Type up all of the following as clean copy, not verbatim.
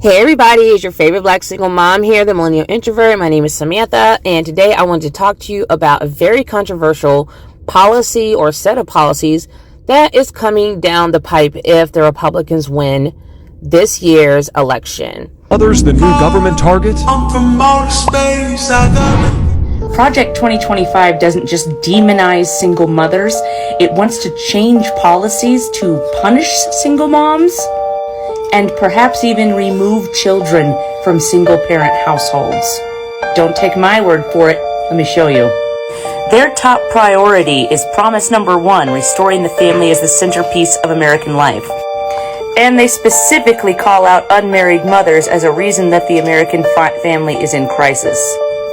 Hey everybody, it's your favorite black single mom here, the millennial introvert. My name is Samantha, and today I wanted to talk to you about a very controversial policy or set of policies that is coming down the pipe if the Republicans win this year's election. Others, the new government target? Project 2025 doesn't just demonize single mothers, it wants to change policies to punish single moms and perhaps even remove children from single-parent households. Don't take my word for it, let me show you. Their top priority is promise number 1, restoring the family as the centerpiece of American life. And they specifically call out unmarried mothers as a reason that the American family is in crisis.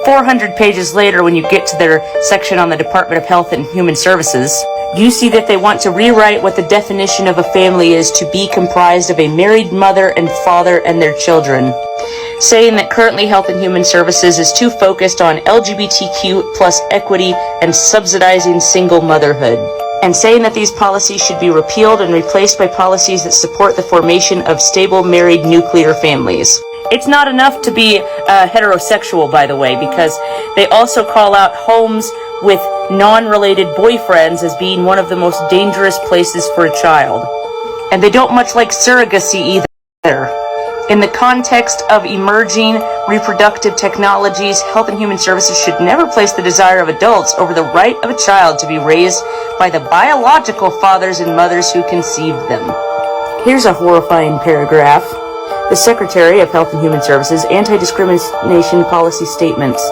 400 pages later, when you get to their section on the Department of Health and Human Services, you see that they want to rewrite what the definition of a family is to be comprised of a married mother and father and their children, saying that currently Health and Human Services is too focused on LGBTQ plus equity and subsidizing single motherhood, and saying that these policies should be repealed and replaced by policies that support the formation of stable married nuclear families. It's not enough to be heterosexual, by the way, because they also call out homes with non-related boyfriends as being one of the most dangerous places for a child. And they don't much like surrogacy either. In the context of emerging reproductive technologies, Health and Human Services should never place the desire of adults over the right of a child to be raised by the biological fathers and mothers who conceived them. Here's a horrifying paragraph. The Secretary of Health and Human Services anti-discrimination policy statements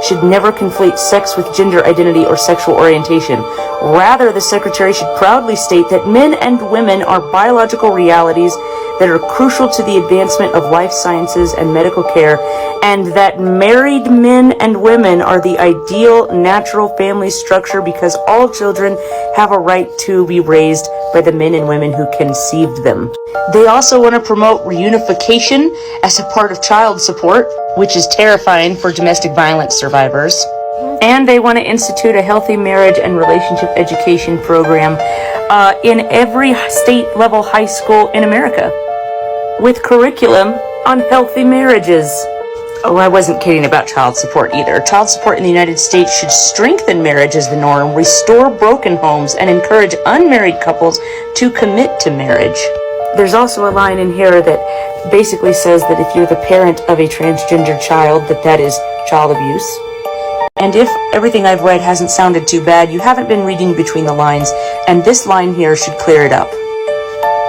should never conflate sex with gender identity or sexual orientation. Rather, the Secretary should proudly state that men and women are biological realities that are crucial to the advancement of life sciences and medical care, and that married men and women are the ideal natural family structure because all children have a right to be raised by the men and women who conceived them. They also want to promote reunification as a part of child support, which is terrifying for domestic violence survivors. And they want to institute a healthy marriage and relationship education program in every state-level high school in America, with curriculum on healthy marriages. Oh, I wasn't kidding about child support either. Child support in the United States should strengthen marriage as the norm, restore broken homes, and encourage unmarried couples to commit to marriage. There's also a line in here that basically says that if you're the parent of a transgender child, that is child abuse. And if everything I've read hasn't sounded too bad, you haven't been reading between the lines, and this line here should clear it up.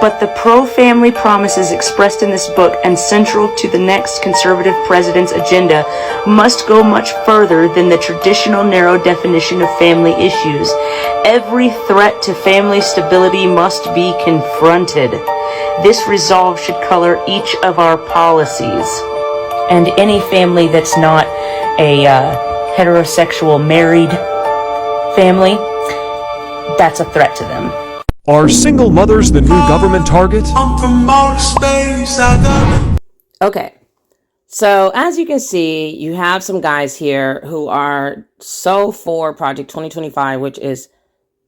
But the pro-family promises expressed in this book and central to the next conservative president's agenda must go much further than the traditional narrow definition of family issues. Every threat to family stability must be confronted. This resolve should color each of our policies. And any family that's not a heterosexual married family, that's a threat to them. Are single mothers the new government target? Okay, so as you can see, you have some guys here who are so for Project 2025, which is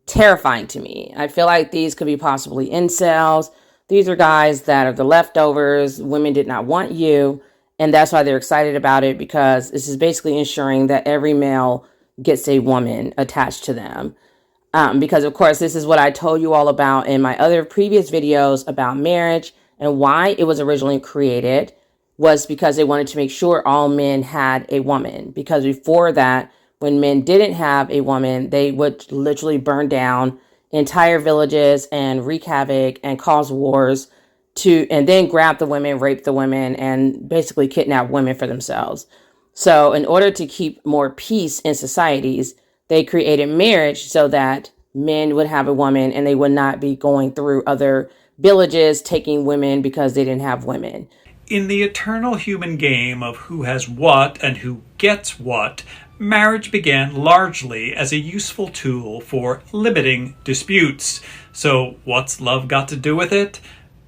terrifying to me. I feel like these could be possibly incels. These are guys that are the leftovers. Women did not want you, and that's why they're excited about it, because this is basically ensuring that every male gets a woman attached to them. Because, of course, this is what I told you all about in my other previous videos about marriage, and why it was originally created was because they wanted to make sure all men had a woman. Because before that, when men didn't have a woman, they would literally burn down entire villages and wreak havoc and cause wars and then grab the women, rape the women, and basically kidnap women for themselves. So in order to keep more peace in societies, they created marriage so that men would have a woman and they would not be going through other villages taking women because they didn't have women. In the eternal human game of who has what and who gets what, marriage began largely as a useful tool for limiting disputes. So what's love got to do with it?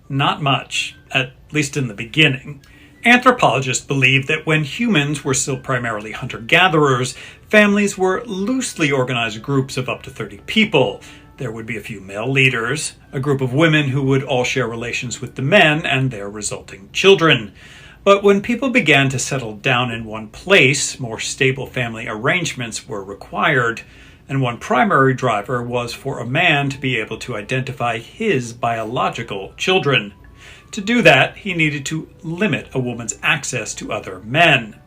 Not much, at least in the beginning. Anthropologists believe that when humans were still primarily hunter-gatherers, families were loosely organized groups of up to 30 people. There would be a few male leaders, a group of women who would all share relations with the men and their resulting children. But when people began to settle down in one place, more stable family arrangements were required, and one primary driver was for a man to be able to identify his biological children. To do that, he needed to limit a woman's access to other men.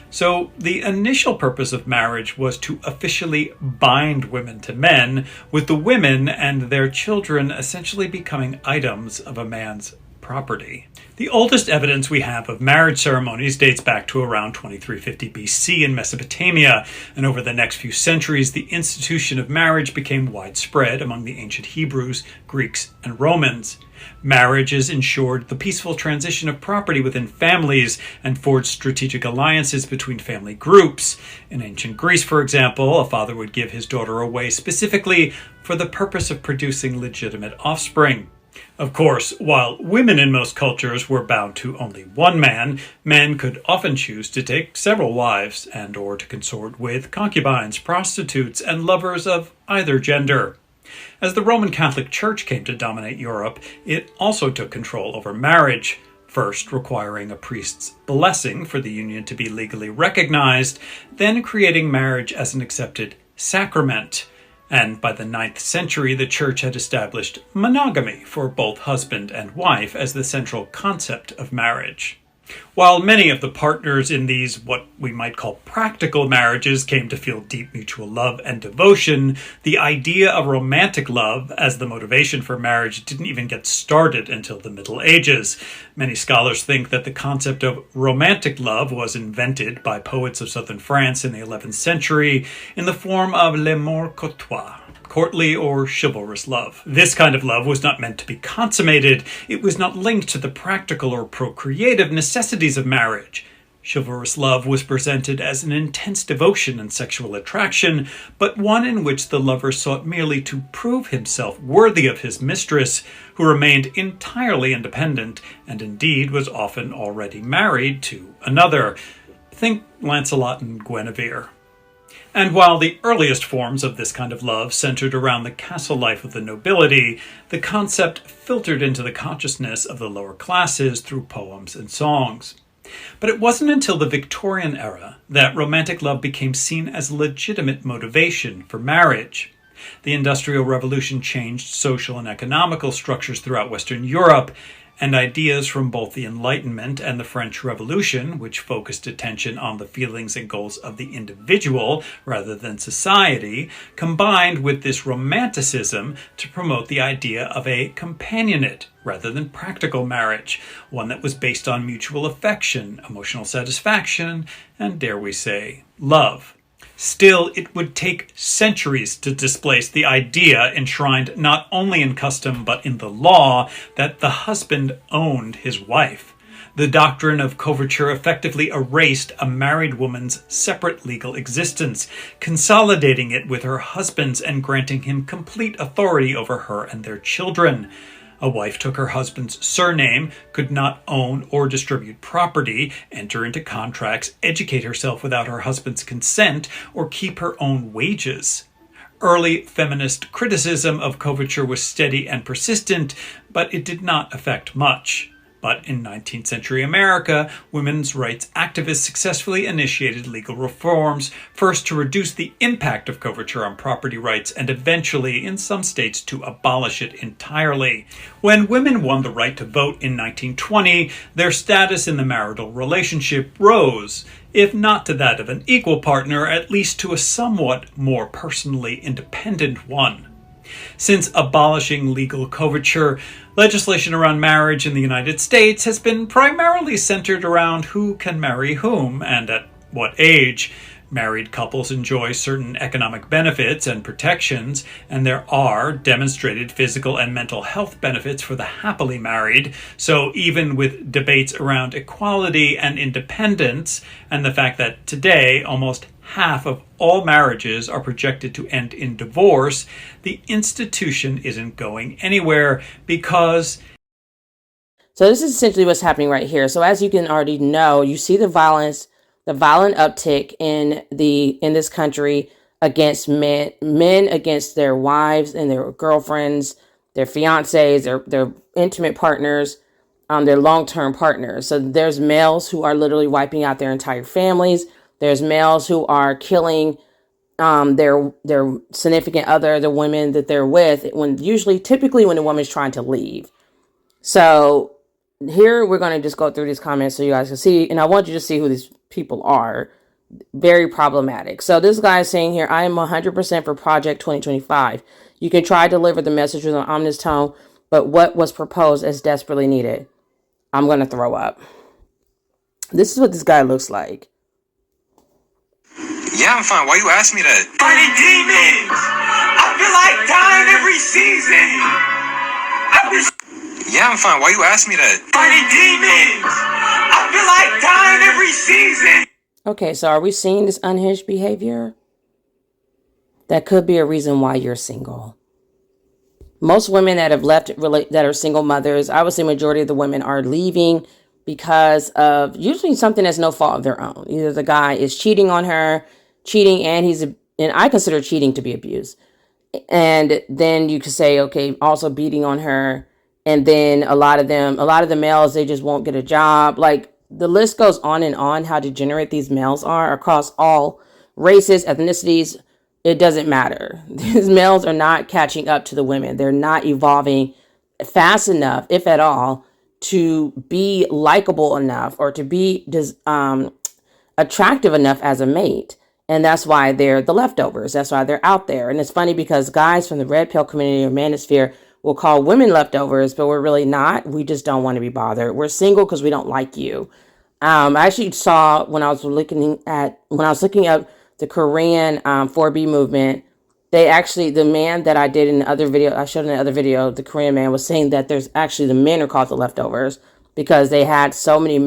So the initial purpose of marriage was to officially bind women to men, with the women and their children essentially becoming items of a man's property. The oldest evidence we have of marriage ceremonies dates back to around 2350 BC in Mesopotamia, and over the next few centuries, the institution of marriage became widespread among the ancient Hebrews, Greeks, and Romans. Marriages ensured the peaceful transition of property within families and forged strategic alliances between family groups. In ancient Greece, for example, a father would give his daughter away specifically for the purpose of producing legitimate offspring. Of course, while women in most cultures were bound to only one man, men could often choose to take several wives and or to consort with concubines, prostitutes, and lovers of either gender. As the Roman Catholic Church came to dominate Europe, it also took control over marriage, first requiring a priest's blessing for the union to be legally recognized, then creating marriage as an accepted sacrament. And by the 9th century, the Church had established monogamy for both husband and wife as the central concept of marriage. While many of the partners in these, what we might call practical marriages, came to feel deep mutual love and devotion, the idea of romantic love as the motivation for marriage didn't even get started until the Middle Ages. Many scholars think that the concept of romantic love was invented by poets of southern France in the 11th century in the form of l'amour courtois, courtly or chivalrous love. This kind of love was not meant to be consummated. It was not linked to the practical or procreative necessities of marriage. Chivalrous love was presented as an intense devotion and sexual attraction, but one in which the lover sought merely to prove himself worthy of his mistress, who remained entirely independent and indeed was often already married to another. Think Lancelot and Guinevere. And while the earliest forms of this kind of love centered around the castle life of the nobility, the concept filtered into the consciousness of the lower classes through poems and songs. But it wasn't until the Victorian era that romantic love became seen as legitimate motivation for marriage. The Industrial Revolution changed social and economical structures throughout Western Europe, and ideas from both the Enlightenment and the French Revolution, which focused attention on the feelings and goals of the individual rather than society, combined with this romanticism to promote the idea of a companionate rather than practical marriage, one that was based on mutual affection, emotional satisfaction, and, dare we say, love. Still, it would take centuries to displace the idea enshrined not only in custom but in the law that the husband owned his wife. The doctrine of coverture effectively erased a married woman's separate legal existence, consolidating it with her husband's and granting him complete authority over her and their children. A wife took her husband's surname, could not own or distribute property, enter into contracts, educate herself without her husband's consent, or keep her own wages. Early feminist criticism of coverture was steady and persistent, but it did not affect much. But in 19th century America, women's rights activists successfully initiated legal reforms, first to reduce the impact of coverture on property rights and eventually, in some states, to abolish it entirely. When women won the right to vote in 1920, their status in the marital relationship rose, if not to that of an equal partner, at least to a somewhat more personally independent one. Since abolishing legal coverture, legislation around marriage in the United States has been primarily centered around who can marry whom and at what age. Married couples enjoy certain economic benefits and protections, and there are demonstrated physical and mental health benefits for the happily married. So even with debates around equality and independence, and the fact that today almost half of all marriages are projected to end in divorce, the institution isn't going anywhere because... So this is essentially what's happening right here. So as you can already know, you see the violent uptick in this country against men against their wives and their girlfriends, their fiancés, their intimate partners, their long-term partners. So there's males who are literally wiping out their entire families. There's males who are killing their significant other, the women that they're with, typically when a woman's trying to leave. So here we're going to just go through these comments so you guys can see, and I want you to see who these people are. Very problematic. So this guy is saying here, I am 100% for Project 2025. You can try to deliver the message with an ominous tone, but what was proposed is desperately needed. I'm going to throw up. This is what this guy looks like. Yeah, I'm fine. Why you ask me that? Fighting demons! I feel like dying every season! Yeah, I'm fine. Why you ask me that? Fighting demons! I feel like dying every season! Okay, so are we seeing this unhinged behavior? That could be a reason why you're single. Most women that have left, that are single mothers, I would say majority of the women are leaving because of usually something that's no fault of their own. Either the guy is cheating on her, and I consider cheating to be abuse. And then you could say, okay, also beating on her. And then a lot of the males, they just won't get a job. Like the list goes on and on how degenerate these males are across all races, ethnicities. It doesn't matter. These males are not catching up to the women. They're not evolving fast enough, if at all, to be likable enough or to be attractive enough as a mate. And that's why they're the leftovers. That's why they're out there. And it's funny because guys from the red pill community or manosphere will call women leftovers, but we're really not. We just don't want to be bothered. We're single because we don't like you. I actually saw when I was looking up the Korean 4B movement, the man that I showed in the other video, the Korean man was saying that there's actually the men are called the leftovers because they had so many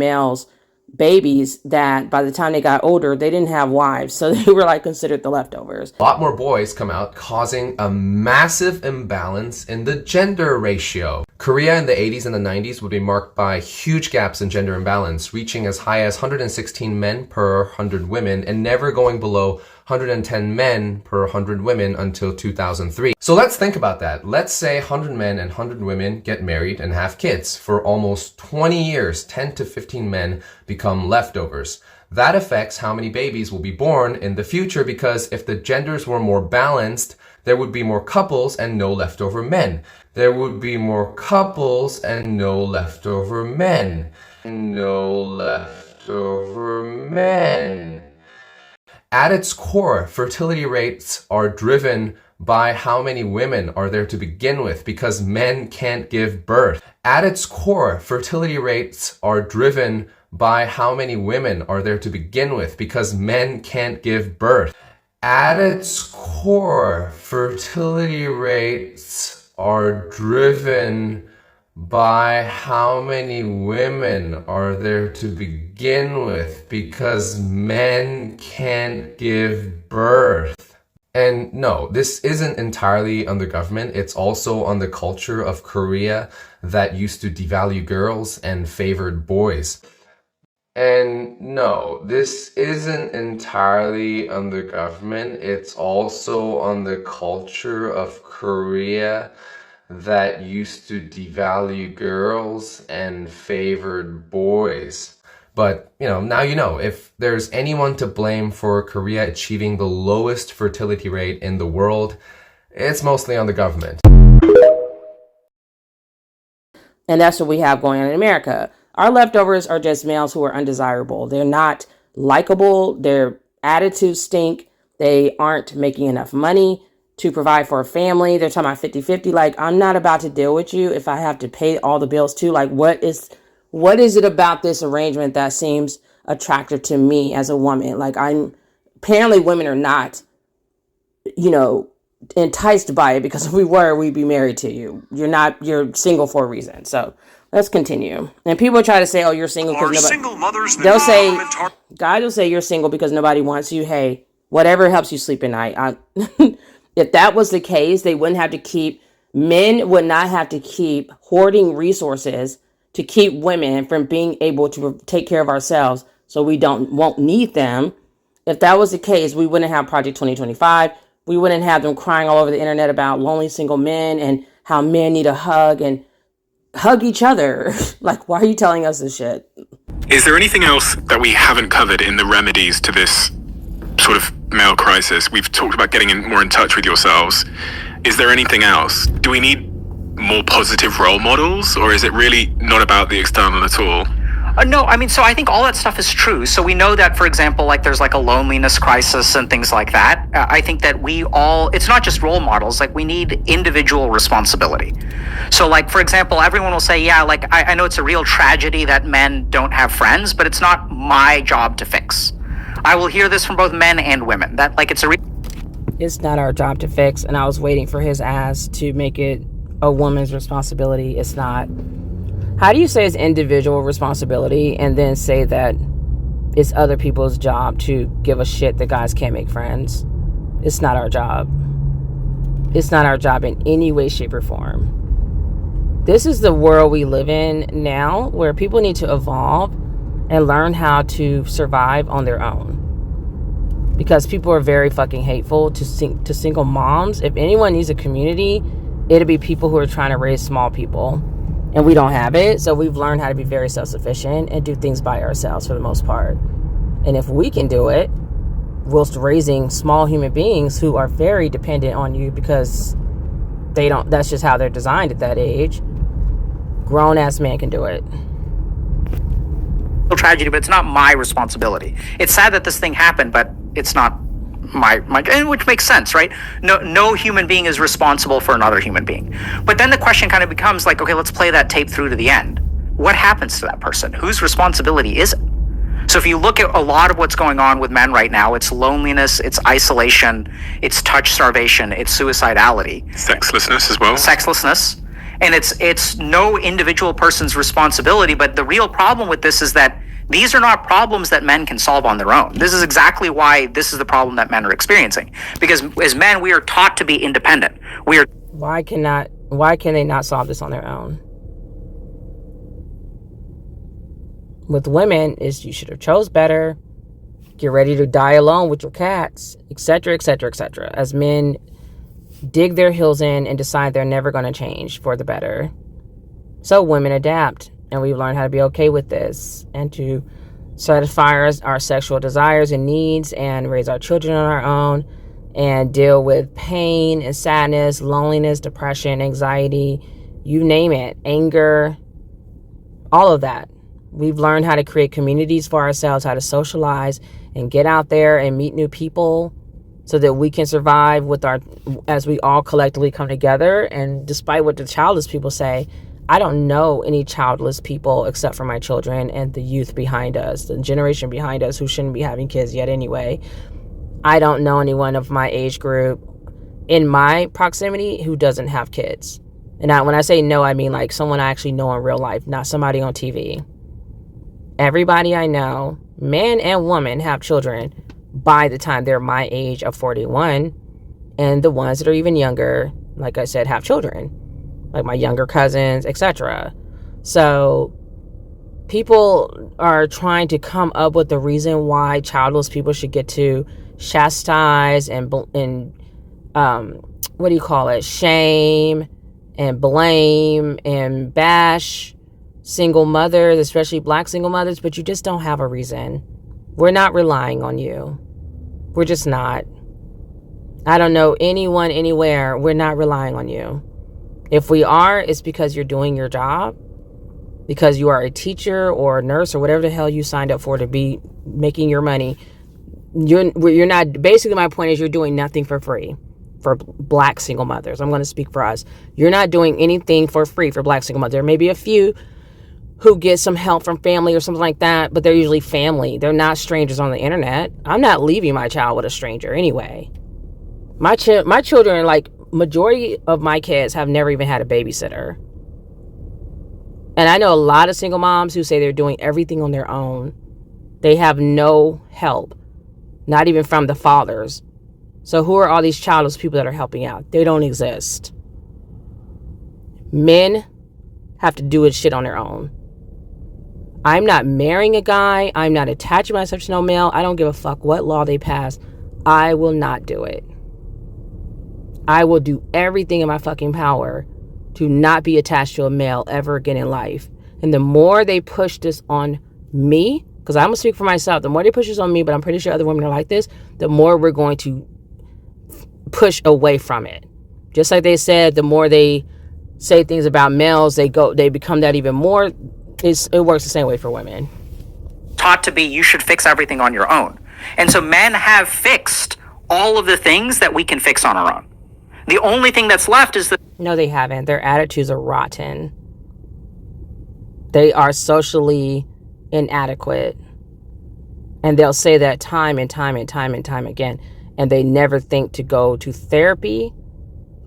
babies that by the time they got older, they didn't have wives. So they were like considered the leftovers. A lot more boys come out, causing a massive imbalance in the gender ratio. Korea in the 80s and the 90s would be marked by huge gaps in gender imbalance, reaching as high as 116 men per 100 women and never going below 110 men per 100 women until 2003. So let's think about that. Let's say 100 men and 100 women get married and have kids. For almost 20 years, 10 to 15 men become leftovers. That affects how many babies will be born in the future because if the genders were more balanced, there would be more couples and no leftover men. There would be more couples and no leftover men. No leftover men. At its core, fertility rates are driven by how many women are there to begin with because men can't give birth. At its core, fertility rates are driven by how many women are there to begin with because men can't give birth. At its core, fertility rates are driven by how many women are there to begin with because men can't give birth. And no, this isn't entirely on the government. It's also on the culture of Korea that used to devalue girls and favored boys. And no, this isn't entirely on the government. It's also on the culture of Korea that used to devalue girls and favored boys. But, now you know, if there's anyone to blame for Korea achieving the lowest fertility rate in the world, it's mostly on the government. And that's what we have going on in America. Our leftovers are just males who are undesirable. They're not likable. Their attitudes stink. They aren't making enough money to provide for a family. They're talking about 50-50. Like, I'm not about to deal with you if I have to pay all the bills too. Like, what is it about this arrangement that seems attractive to me as a woman? Like, apparently women are not, enticed by it because if we were, we'd be married to you. You're single for a reason. So let's continue. And people try to say, oh, you're single because nobody. Single mothers, guys will say you're single because nobody wants you. Hey, whatever helps you sleep at night. If that was the case, men would not have to keep hoarding resources to keep women from being able to take care of ourselves so we won't need them. If that was the case, we wouldn't have Project 2025. We wouldn't have them crying all over the internet about lonely single men and how men need a hug and hug each other. Like, why are you telling us this shit? Is there anything else that we haven't covered in the remedies to this sort of male crisis? We've talked about getting more in touch with yourselves. Is there anything else? Do we need more positive role models, or is it really not about the external at all? No, I mean, so I think all that stuff is true. So we know that, for example, like there's like a loneliness crisis and things like that. I think that it's not just role models, like we need individual responsibility. So like, for example, everyone will say, yeah, like I know it's a real tragedy that men don't have friends, but it's not my job to fix. I will hear this from both men and women, that like it's not our job to fix, and I was waiting for his ass to make it a woman's responsibility. It's not. How do you say it's individual responsibility and then say that it's other people's job to give a shit that guys can't make friends? It's not our job. It's not our job in any way, shape, or form. This is the world we live in now, where people need to evolve and learn how to survive on their own. Because people are very fucking hateful to single moms. If anyone needs a community, it'll be people who are trying to raise small people. And we don't have it, so we've learned how to be very self-sufficient and do things by ourselves for the most part. And if we can do it, whilst raising small human beings who are very dependent on you because that's just how they're designed at that age, grown-ass men can do it. tragedy, but it's not my responsibility. It's sad that this thing happened, but it's not my which makes sense, right? No human being is responsible for another human being. But then the question kind of becomes like, okay, let's play that tape through to the end. What happens to that person? Whose responsibility is it? So if you look at a lot of what's going on with men right now, it's loneliness, it's isolation, it's touch starvation, it's suicidality. Sexlessness as well. Sexlessness. And it's no individual person's responsibility, but the real problem with this is that these are not problems that men can solve on their own. This is exactly why this is the problem that men are experiencing. Because as men, we are taught to be independent. Why can they not solve this on their own? With women, is you should have chose better, get ready to die alone with your cats, etc., etc., etc. As men dig their heels in and decide they're never going to change for the better. So women adapt, and we've learned how to be okay with this and to satisfy our sexual desires and needs and raise our children on our own and deal with pain and sadness, loneliness, depression, anxiety, you name it, anger, all of that. We've learned how to create communities for ourselves, how to socialize and get out there and meet new people so that we can survive as we all collectively come together. And despite what the childless people say, I don't know any childless people except for my children and the youth behind us, the generation behind us who shouldn't be having kids yet anyway. I don't know anyone of my age group in my proximity who doesn't have kids. And when I say no, I mean like someone I actually know in real life, not somebody on TV. Everybody I know, man and woman, have children by the time they're my age of 41. And the ones that are even younger, like I said, have children. Like my younger cousins, etc. So people are trying to come up with the reason why childless people should get to chastise and shame and blame and bash single mothers, especially black single mothers, but you just don't have a reason. We're not relying on you. We're just not. I don't know anyone anywhere. We're not relying on you. If we are, it's because you're doing your job, because you are a teacher or a nurse or whatever the hell you signed up for to be making your money. You're not, basically my point is you're doing nothing for free for black single mothers. I'm going to speak for us. You're not doing anything for free for black single mothers. There may be a few who get some help from family or something like that, but they're usually family. They're not strangers on the internet. I'm not leaving my child with a stranger anyway. My children, like majority of my kids, have never even had a babysitter. And I know a lot of single moms who say they're doing everything on their own. They have no help, not even from the fathers. So who are all these childless people that are helping out? They don't exist. Men have to do it shit on their own. I'm not marrying a guy. I'm not attaching myself to no male. I don't give a fuck what law they pass. I will not do it. I will do everything in my fucking power to not be attached to a male ever again in life. And the more they push this on me, because I'm going to speak for myself, the more they push this on me, but I'm pretty sure other women are like this, the more we're going to push away from it. Just like they said, the more they say things about males, they become that even more. It works the same way for women. Taught to be, you should fix everything on your own. And so men have fixed all of the things that we can fix on our own. The only thing that's left is No, they haven't. Their attitudes are rotten. They are socially inadequate. And they'll say that time and time and time and time again. And they never think to go to therapy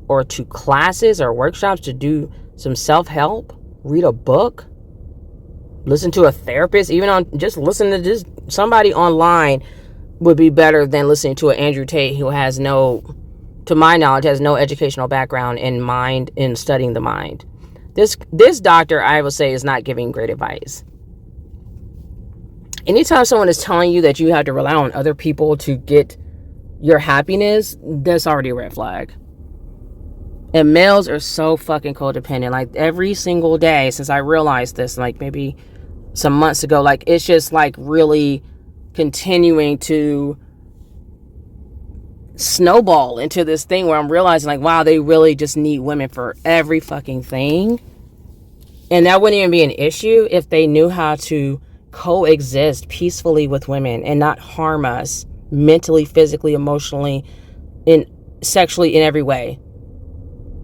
or to classes or workshops to do some self-help, read a book, listen to a therapist, even on just listen to just somebody online would be better than listening to an Andrew Tate who has no, to my knowledge, has no educational background in studying the mind. This doctor, I will say, is not giving great advice. Anytime someone is telling you that you have to rely on other people to get your happiness, that's already a red flag. And males are so fucking codependent. Like every single day since I realized this, like maybe some months ago, like it's just like really continuing to snowball into this thing where I'm realizing like, wow, they really just need women for every fucking thing. And that wouldn't even be an issue if they knew how to coexist peacefully with women and not harm us mentally, physically, emotionally, sexually, in every way.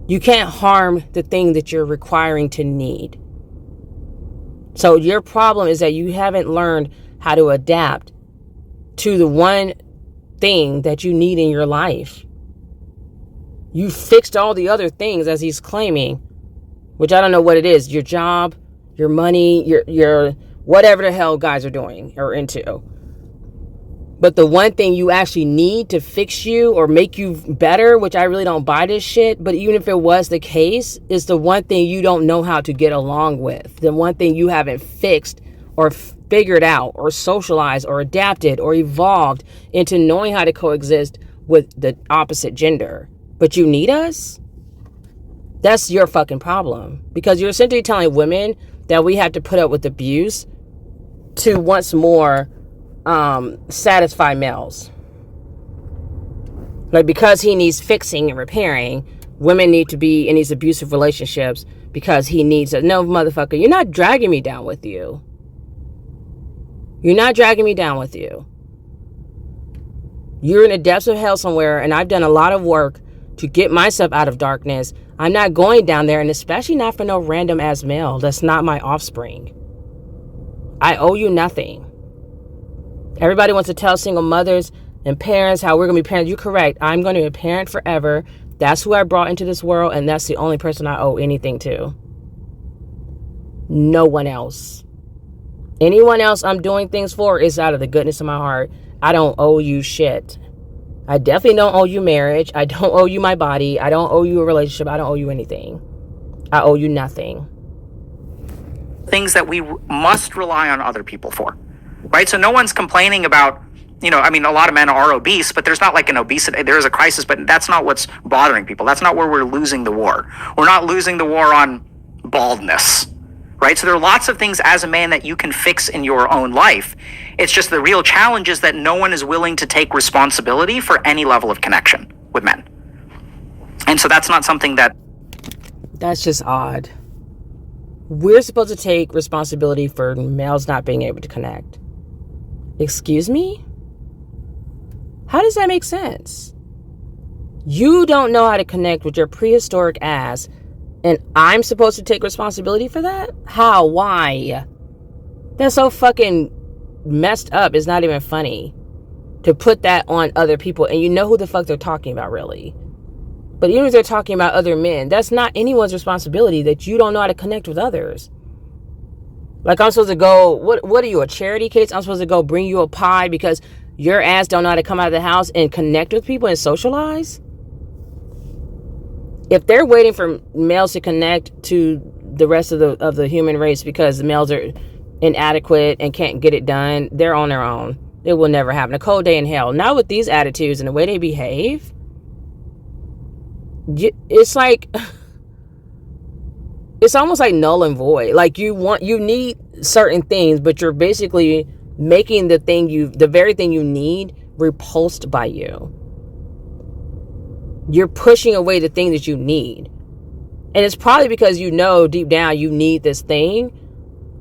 You can't harm the thing that you're requiring to need. So your problem is that you haven't learned how to adapt to the one thing that you need in your life. You fixed all the other things, as he's claiming, which I don't know what it is. Your job, your money, your whatever the hell guys are doing or into. But the one thing you actually need to fix you or make you better, which I really don't buy this shit, but even if it was the case, is the one thing you don't know how to get along with. The one thing you haven't fixed or figured out or socialized or adapted or evolved into knowing how to coexist with the opposite gender. But you need us? That's your fucking problem. Because you're essentially telling women that we have to put up with abuse to once more satisfy males. Like, because he needs fixing and repairing, women need to be in these abusive relationships because he needs it. No, motherfucker, you're not dragging me down with you. You're not dragging me down with you. You're in the depths of hell somewhere, and I've done a lot of work to get myself out of darkness. I'm not going down there, and especially not for no random ass male. That's not my offspring. I owe you nothing. Everybody wants to tell single mothers and parents how we're going to be parents. You're correct. I'm going to be a parent forever. That's who I brought into this world, and that's the only person I owe anything to. No one else. Anyone else I'm doing things for is out of the goodness of my heart. I don't owe you shit. I definitely don't owe you marriage. I don't owe you my body. I don't owe you a relationship. I don't owe you anything. I owe you nothing. things that we must rely on other people for, right? So no one's complaining about, I mean, a lot of men are obese, but there's not like an obesity, there is a crisis, but that's not what's bothering people. That's not where we're losing the war. We're not losing the war on baldness, right? So there are lots of things as a man that you can fix in your own life. It's just the real challenge is that no one is willing to take responsibility for any level of connection with men. And so that's not something that... That's just odd. We're supposed to take responsibility for males not being able to connect. Excuse me? How does that make sense? You don't know how to connect with your prehistoric ass, and I'm supposed to take responsibility for that? How? Why? That's so fucking messed up. It's not even funny to put that on other people, and you know who the fuck they're talking about, really. But even if they're talking about other men, that's not anyone's responsibility that you don't know how to connect with others. Like, I'm supposed to go, what are you, a charity case? I'm supposed to go bring you a pie because your ass don't know how to come out of the house and connect with people and socialize? If they're waiting for males to connect to the rest of the human race because the males are inadequate and can't get it done, they're on their own. It will never happen. A cold day in hell. Not with these attitudes and the way they behave. It's like, it's almost like null and void. Like you need certain things, but you're basically making the very thing you need repulsed by you. You're pushing away the thing that you need. And it's probably because you know deep down you need this thing,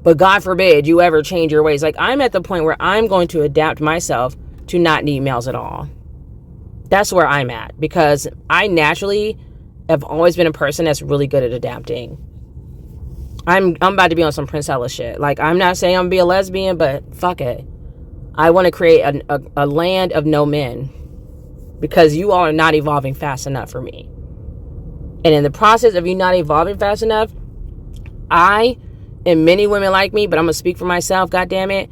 but God forbid you ever change your ways. Like, I'm at the point where I'm going to adapt myself to not need males at all. That's where I'm at, because I naturally have always been a person that's really good at adapting. I'm about to be on some Prince Ella shit. Like, I'm not saying I'm gonna be a lesbian, but fuck it. I want to create a land of no men, because you all are not evolving fast enough for me. And in the process of you not evolving fast enough, I, and many women like me, but I'm gonna speak for myself, goddammit,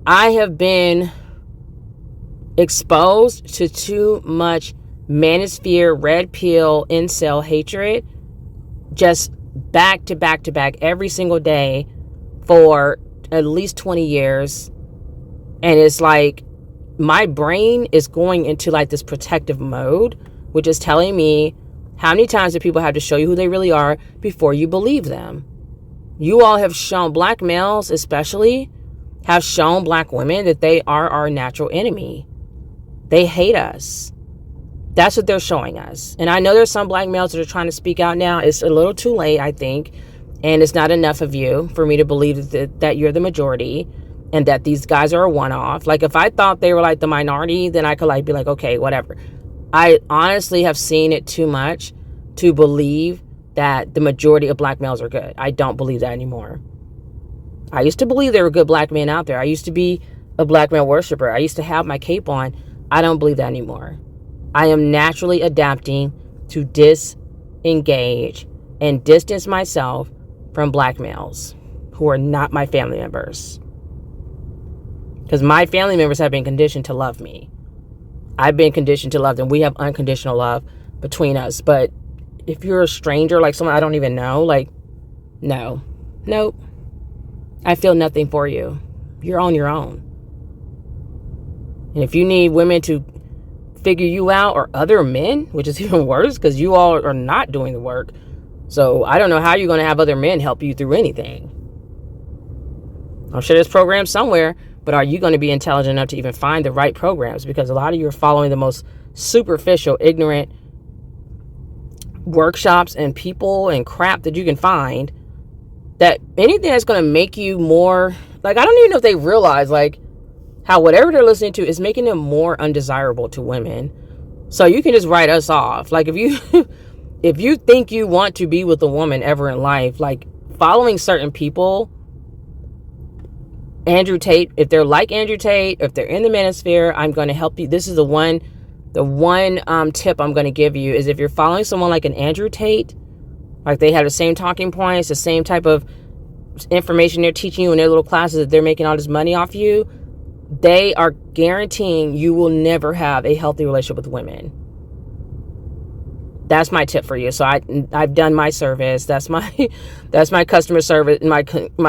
I have been exposed to too much manosphere, red pill, incel hatred, just back to back to back every single day for at least 20 years. And it's like my brain is going into like this protective mode, which is telling me, how many times do people have to show you who they really are before you believe them? You all have shown, black males especially, have shown black women that they are our natural enemy. They hate us. That's what they're showing us. And I know there's some black males that are trying to speak out now. It's a little too late, I think. And it's not enough of you for me to believe that you're the majority and that these guys are a one-off. Like, if I thought they were like the minority, then I could like be like, okay, whatever. I honestly have seen it too much to believe that the majority of black males are good. I don't believe that anymore. I used to believe there were good black men out there. I used to be a black male worshiper. I used to have my cape on. I don't believe that anymore. I am naturally adapting to disengage and distance myself from black males who are not my family members. Because my family members have been conditioned to love me. I've been conditioned to love them. We have unconditional love between us. But if you're a stranger, like someone I don't even know, like, nope. I feel nothing for you. You're on your own. And if you need women to figure you out, or other men, which is even worse, because you all are not doing the work. So I don't know how you're going to have other men help you through anything. I'm sure there's programs somewhere, but are you going to be intelligent enough to even find the right programs? Because a lot of you are following the most superficial, ignorant workshops and people and crap that you can find. That anything that's going to make you more, like, I don't even know if they realize, like, how whatever they're listening to is making them more undesirable to women. So you can just write us off. Like, if you think you want to be with a woman ever in life, like, following certain people, Andrew Tate, if they're like Andrew Tate, if they're in the manosphere, I'm going to help you. This is the one tip I'm going to give you is, if you're following someone like an Andrew Tate, like they have the same talking points, the same type of information they're teaching you in their little classes, that they're making all this money off you, they are guaranteeing you will never have a healthy relationship with women. That's my tip for you. So I've done my service. That's my customer service, my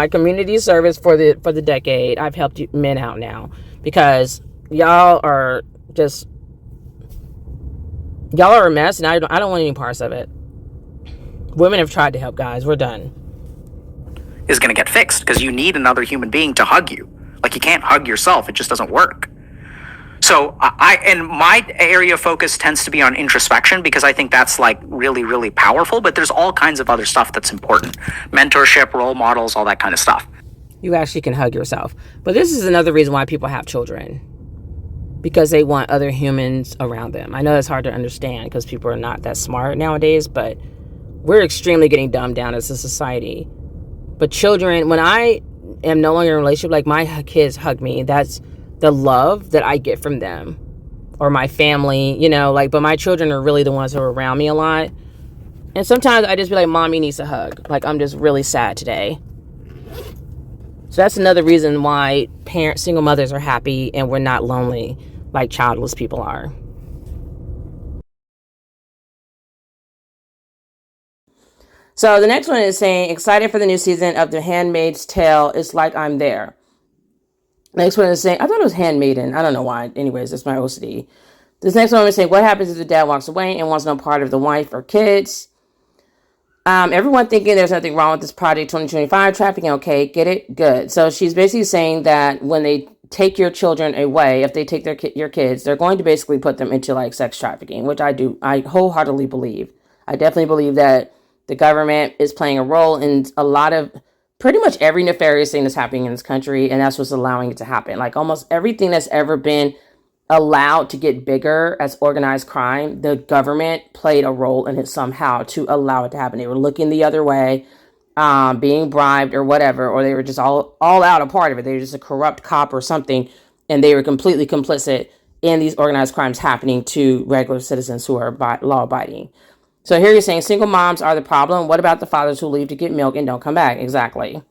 community service for the decade. I've helped men out now, because y'all are a mess, and I don't want any parts of it. Women have tried to help, guys. We're done. Is going to get fixed, because you need another human being to hug you. Like, you can't hug yourself. It just doesn't work. So and my area of focus tends to be on introspection, because I think that's like really, really powerful. But there's all kinds of other stuff that's important. Mentorship, role models, all that kind of stuff. You actually can hug yourself. But this is another reason why people have children. Because they want other humans around them. I know that's hard to understand because people are not that smart nowadays, but we're extremely getting dumbed down as a society. But children, when I am no longer in a relationship, like, my kids hug me. That's the love that I get from them, or my family, like, but my children are really the ones who are around me a lot. And sometimes I just be like, Mommy needs a hug. Like, I'm just really sad today. So that's another reason why single mothers are happy and we're not lonely like childless people are. So the next one is saying, excited for the new season of The Handmaid's Tale. It's like I'm there. Next one is saying, I thought it was Handmaiden. I don't know why. Anyways, that's my OCD. This next one is saying, what happens if the dad walks away and wants no part of the wife or kids? Everyone thinking there's nothing wrong with this Project 2025 trafficking. Okay, get it? Good. So she's basically saying that when they take your children away, if they take your kids, they're going to basically put them into like sex trafficking, which I wholeheartedly believe. I definitely believe that the government is playing a role in a lot of pretty much every nefarious thing that's happening in this country, and that's what's allowing it to happen. Like almost everything that's ever been allowed to get bigger as organized crime, the government played a role in it somehow to allow it to happen. They were looking the other way, being bribed or whatever, or they were just all out a part of it. They were just a corrupt cop or something, and they were completely complicit in these organized crimes happening to regular citizens who are law-abiding. So here you're saying single moms are the problem. What about the fathers who leave to get milk and don't come back? Exactly.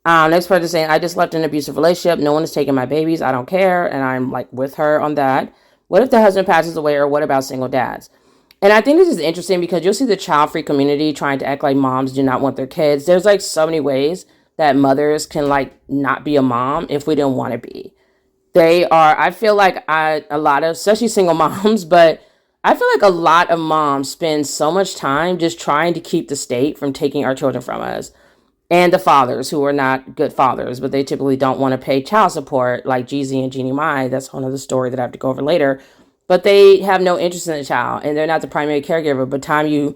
Next person saying, I just left an abusive relationship. No one is taking my babies. I don't care. And I'm like with her on that. What if the husband passes away, or what about single dads? And I think this is interesting because you'll see the child-free community trying to act like moms do not want their kids. There's like so many ways that mothers can like not be a mom if we don't want to be. I feel like a lot of, especially single moms, but I feel like a lot of moms spend so much time just trying to keep the state from taking our children from us. And the fathers who are not good fathers, but they typically don't want to pay child support, like Jeezy and Jeannie Mai. That's another story that I have to go over later. But they have no interest in the child, and they're not the primary caregiver. By the time you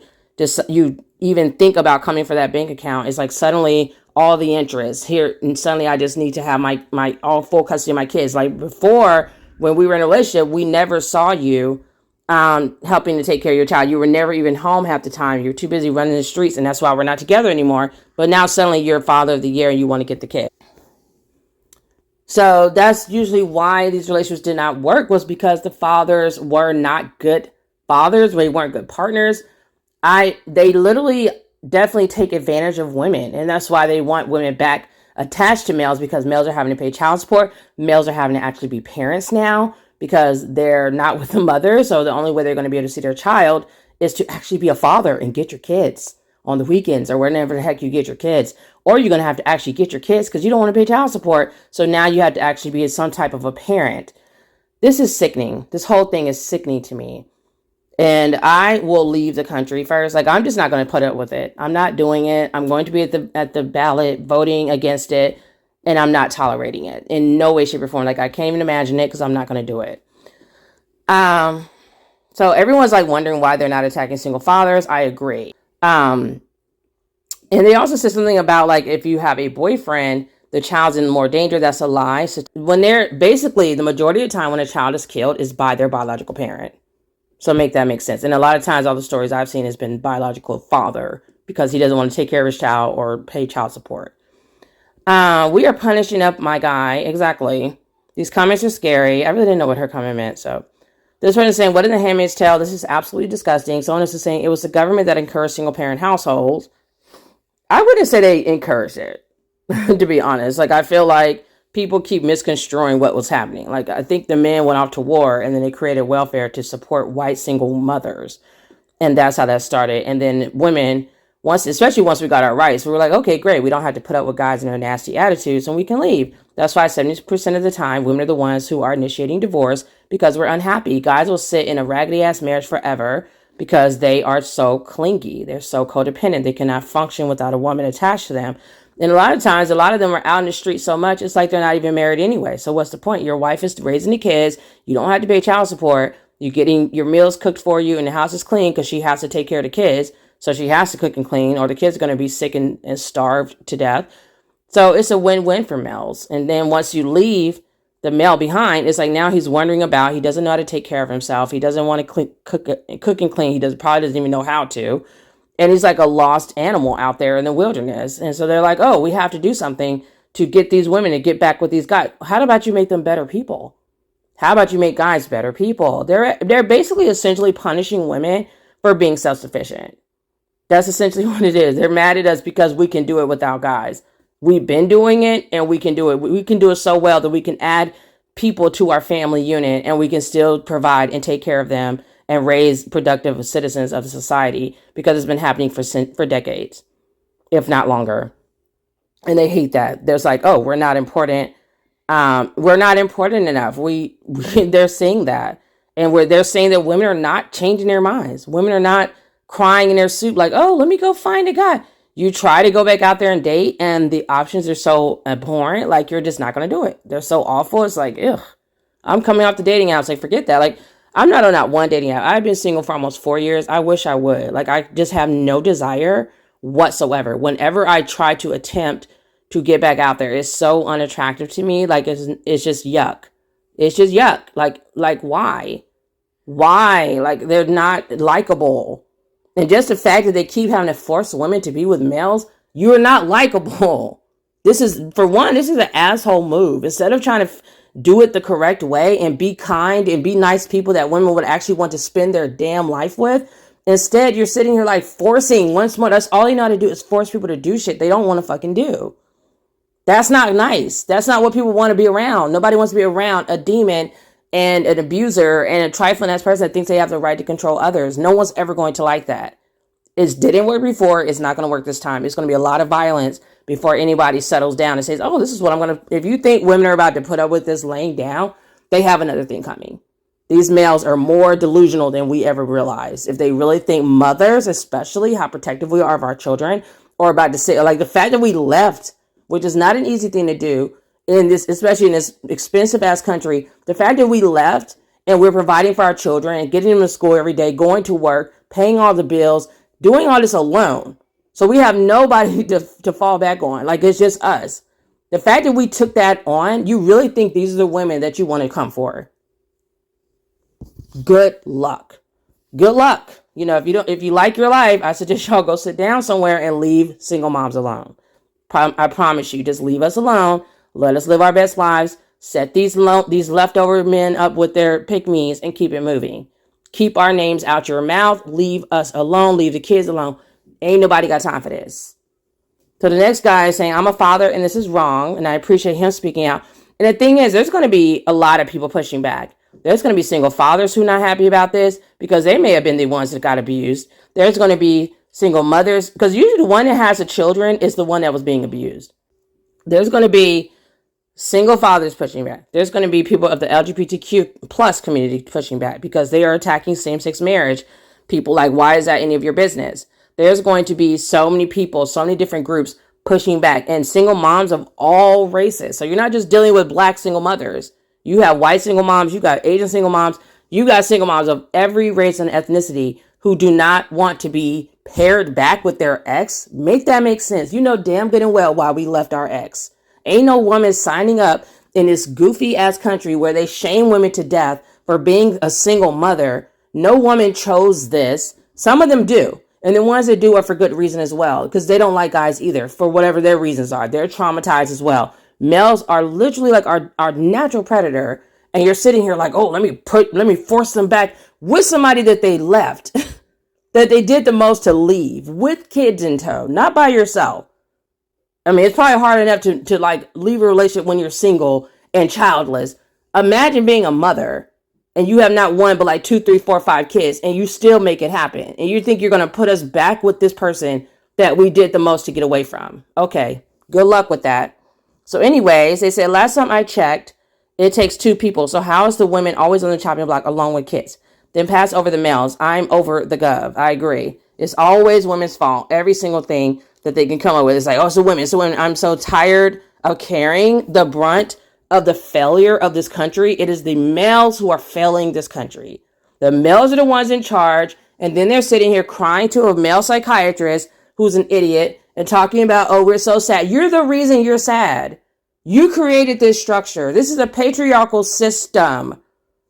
even think about coming for that bank account, it's like suddenly all the interest here, and suddenly I just need to have my all full custody of my kids. Like before, when we were in a relationship, we never saw you helping to take care of your child. You were never even home half the time. You're too busy running the streets, and that's why we're not together anymore. But now suddenly you're father of the year and you want to get the kid. So that's usually why these relationships did not work, was because the fathers were not good fathers. They weren't good partners. They literally definitely take advantage of women, and that's why they want women back attached to males, because males are having to pay child support. Males are having to actually be parents now, because they're not with the mother. So the only way they're going to be able to see their child is to actually be a father and get your kids on the weekends or whenever the heck you get your kids. Or you're going to have to actually get your kids because you don't want to pay child support. So now you have to actually be some type of a parent. This is sickening. This whole thing is sickening to me. And I will leave the country first. Like, I'm just not going to put up with it. I'm not doing it. I'm going to be at the ballot voting against it. And I'm not tolerating it in no way, shape, or form. Like, I can't even imagine it because I'm not going to do it. So everyone's like wondering why they're not attacking single fathers. I agree. And they also said something about like, if you have a boyfriend, the child's in more danger. That's a lie. So when they're basically, the majority of the time when a child is killed is by their biological parent. So make that make sense. And a lot of times all the stories I've seen has been biological father because he doesn't want to take care of his child or pay child support. We are punishing up my guy. Exactly. These comments are scary. I really didn't know what her comment meant. So this one is saying, what in the Handmaid's Tale? This is absolutely disgusting. Someone else is saying it was the government that encouraged single parent households. I wouldn't say they encouraged it, to be honest. Like, I feel like people keep misconstruing what was happening. Like, I think the men went off to war and then they created welfare to support white single mothers. And that's how that started. And then women, especially once we got our rights, we were like, okay, great. We don't have to put up with guys and their nasty attitudes and we can leave. That's why 70% of the time, women are the ones who are initiating divorce because we're unhappy. Guys will sit in a raggedy ass marriage forever because they are so clingy. They're so codependent. They cannot function without a woman attached to them. And a lot of times, a lot of them are out in the street so much, it's like they're not even married anyway. So what's the point? Your wife is raising the kids. You don't have to pay child support. You're getting your meals cooked for you and the house is clean because she has to take care of the kids. So she has to cook and clean or the kids are going to be sick and starved to death. So it's a win-win for males. And then once you leave the male behind, it's like now he's wondering about, he doesn't know how to take care of himself. He doesn't want to cook and clean. He probably doesn't even know how to. And he's like a lost animal out there in the wilderness. And so they're like, oh, we have to do something to get these women to get back with these guys. How about you make them better people? How about you make guys better people? They're basically essentially punishing women for being self-sufficient. That's essentially what it is. They're mad at us because we can do it without guys. We've been doing it and we can do it. We can do it so well that we can add people to our family unit and we can still provide and take care of them and raise productive citizens of society because it's been happening for decades. if not longer. And they hate that. There's like, oh, we're not important. We're not important enough. They're saying that. And they're saying that women are not changing their minds. Women are not crying in their soup like, oh, let me go find a guy. You try to go back out there and date, and the options are so abhorrent, like you're just not going to do it. They're so awful. It's like, ugh. I'm coming off the dating apps. Like, forget that. Like, I'm not on that one dating app. I've been single for almost 4 years. I wish I would. Like, I just have no desire whatsoever. Whenever I try to attempt to get back out there, it's so unattractive to me. Like, it's just yuck. It's just yuck. Like why? Why? Like, they're not likable. And just the fact that they keep having to force women to be with males, you are not likable. This is an asshole move. Instead of trying to do it the correct way and be kind and be nice people that women would actually want to spend their damn life with, instead you're sitting here like forcing once more. That's all you know how to do is force people to do shit they don't want to fucking do. That's not nice. That's not what people want to be around. Nobody wants to be around a demon and an abuser and a trifling ass person that thinks they have the right to control others. No one's ever going to like that. It didn't work before. It's not going to work this time. It's going to be a lot of violence before anybody settles down and says, oh, this is what I'm going to... If you think women are about to put up with this laying down, they have another thing coming. These males are more delusional than we ever realized. If they really think mothers, especially how protective we are of our children, or about to say, like the fact that we left, which is not an easy thing to do in this, especially in this expensive ass country, the fact that we left and we're providing for our children and getting them to school every day, going to work, paying all the bills, doing all this alone. So we have nobody to fall back on. Like, it's just us. The fact that we took that on, you really think these are the women that you want to come for? Good luck. Good luck. You know, if you like your life, I suggest y'all go sit down somewhere and leave single moms alone. I promise you, just leave us alone. Let us live our best lives. Set these leftover men up with their pick-me's and keep it moving. Keep our names out your mouth. Leave us alone. Leave the kids alone. Ain't nobody got time for this. So the next guy is saying, I'm a father and this is wrong. And I appreciate him speaking out. And the thing is, there's going to be a lot of people pushing back. There's going to be single fathers who are not happy about this because they may have been the ones that got abused. There's going to be single mothers, because usually the one that has the children is the one that was being abused. There's going to be single fathers pushing back. There's going to be people of the LGBTQ plus community pushing back because they are attacking same-sex marriage. People like, why is that any of your business? There's going to be so many people, so many different groups pushing back, and single moms of all races. So you're not just dealing with black single mothers. You have white single moms, you got Asian single moms, you got single moms of every race and ethnicity who do not want to be paired back with their ex. Make that make sense. You know damn good and well why we left our ex. Ain't no woman signing up in this goofy ass country where they shame women to death for being a single mother. No woman chose this. Some of them do. And the ones that do are for good reason as well, because they don't like guys either for whatever their reasons are. They're traumatized as well. Males are literally like our natural predator. And you're sitting here like, oh, let me force them back with somebody that they left, that they did the most to leave with kids in tow, not by yourself. I mean, it's probably hard enough to like leave a relationship when you're single and childless. Imagine being a mother and you have not one, but like 2, 3, 4, 5 kids, and you still make it happen. And you think you're going to put us back with this person that we did the most to get away from. Okay. Good luck with that. So anyways, they said last time I checked, it takes 2 people. So how is the women always on the chopping block along with kids? Then pass over the males. I'm over the gov. I agree. It's always women's fault. Every single thing that they can come up with is like, oh, it's the women. It's the women. I'm so tired of carrying the brunt of the failure of this country. It is the males who are failing this country. The males are the ones in charge. And then they're sitting here crying to a male psychiatrist who's an idiot and talking about, oh, we're so sad. You're the reason you're sad. You created this structure. This is a patriarchal system.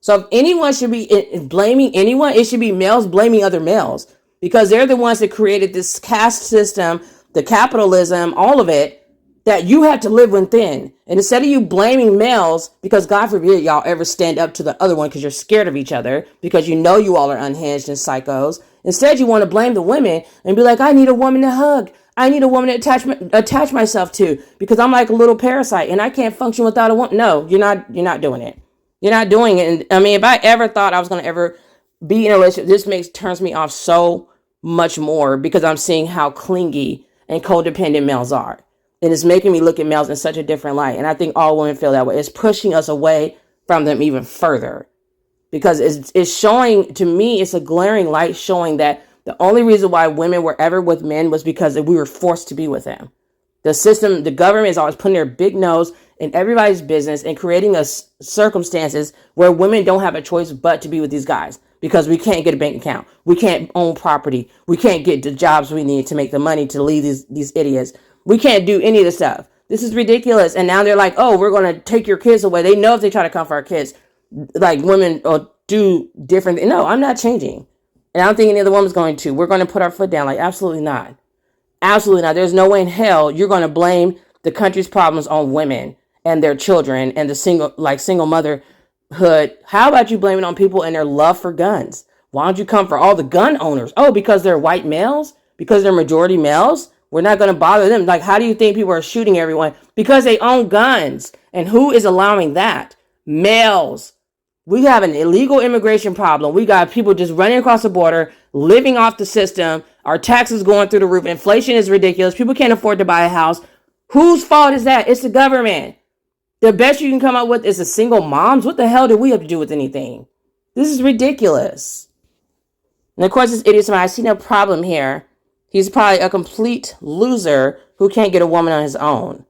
So if anyone should be blaming anyone, it should be males blaming other males, because they're the ones that created this caste system, the capitalism, all of it, that you had to live within. And instead of you blaming males, because God forbid y'all ever stand up to the other one because you're scared of each other, because you know you all are unhinged and psychos. Instead, you want to blame the women and be like, I need a woman to hug. I need a woman to attach myself to, because I'm like a little parasite and I can't function without a woman. No, you're not doing it. You're not doing it. And I mean, if I ever thought I was going to ever be in a relationship, this turns me off so much more, because I'm seeing how clingy and codependent males are. And it's making me look at males in such a different light. And I think all women feel that way. It's pushing us away from them even further. Because it's showing, to me, it's a glaring light showing that the only reason why women were ever with men was because we were forced to be with them. The system, the government is always putting their big nose in everybody's business and creating us circumstances where women don't have a choice but to be with these guys because we can't get a bank account. We can't own property. We can't get the jobs we need to make the money to leave these idiots. We can't do any of this stuff. This is ridiculous. And now they're like, oh, we're going to take your kids away. They know if they try to come for our kids, like women will do different. No, I'm not changing. And I don't think any other woman's going to. We're going to put our foot down. Like, absolutely not. Absolutely not. There's no way in hell you're going to blame the country's problems on women and their children and the single motherhood. How about you blame it on people and their love for guns? Why don't you come for all the gun owners? Oh, because they're white males? Because they're majority males? We're not going to bother them. Like, how do you think people are shooting everyone? Because they own guns. And who is allowing that? Males. We have an illegal immigration problem. We got people just running across the border, living off the system. Our taxes going through the roof. Inflation is ridiculous. People can't afford to buy a house. Whose fault is that? It's the government. The best you can come up with is a single moms. What the hell do we have to do with anything? This is ridiculous. And of course, this idiot, I see no problem here. He's probably a complete loser who can't get a woman on his own.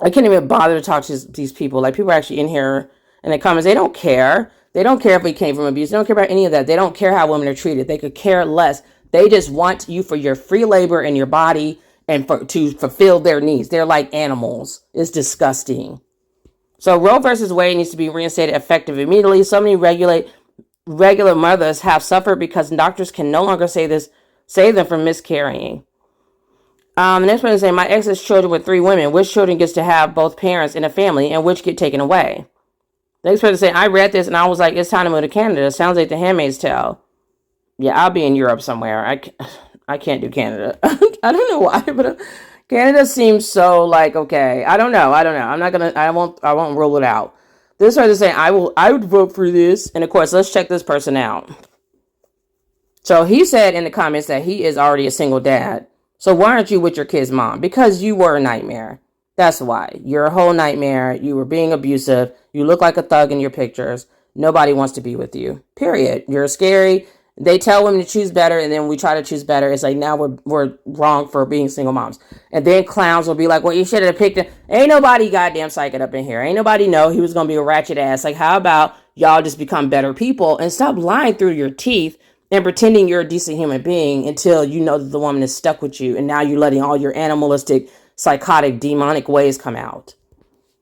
I can't even bother to talk to these people. Like, people are actually in here in the comments. They don't care. They don't care if we came from abuse. They don't care about any of that. They don't care how women are treated. They could care less. They just want you for your free labor in your body and to fulfill their needs. They're like animals. It's disgusting. So Roe versus Wade needs to be reinstated effective immediately. So many regular mothers have suffered because doctors can no longer save them from miscarrying. The next one is saying, my ex's children with 3 women. Which children gets to have both parents in a family and which get taken away? The next person saying, I read this and I was like, it's time to move to Canada. Sounds like The Handmaid's Tale. Yeah, I'll be in Europe somewhere. I can't do Canada. I don't know why, but Canada seems so like, okay. I don't know. I won't rule it out. This person saying, I would vote for this. And of course, let's check this person out. So he said in the comments that he is already a single dad. So why aren't you with your kid's mom? Because you were a nightmare. That's why. You're a whole nightmare. You were being abusive. You look like a thug in your pictures. Nobody wants to be with you. Period. You're scary. They tell women to choose better, and then we try to choose better. It's like, now we're wrong for being single moms. And then clowns will be like, well, you should have picked it. Ain't nobody goddamn psyched up in here. Ain't nobody know he was going to be a ratchet ass. Like, how about y'all just become better people and stop lying through your teeth and pretending you're a decent human being until you know that the woman is stuck with you, and now you're letting all your animalistic, psychotic, demonic ways come out.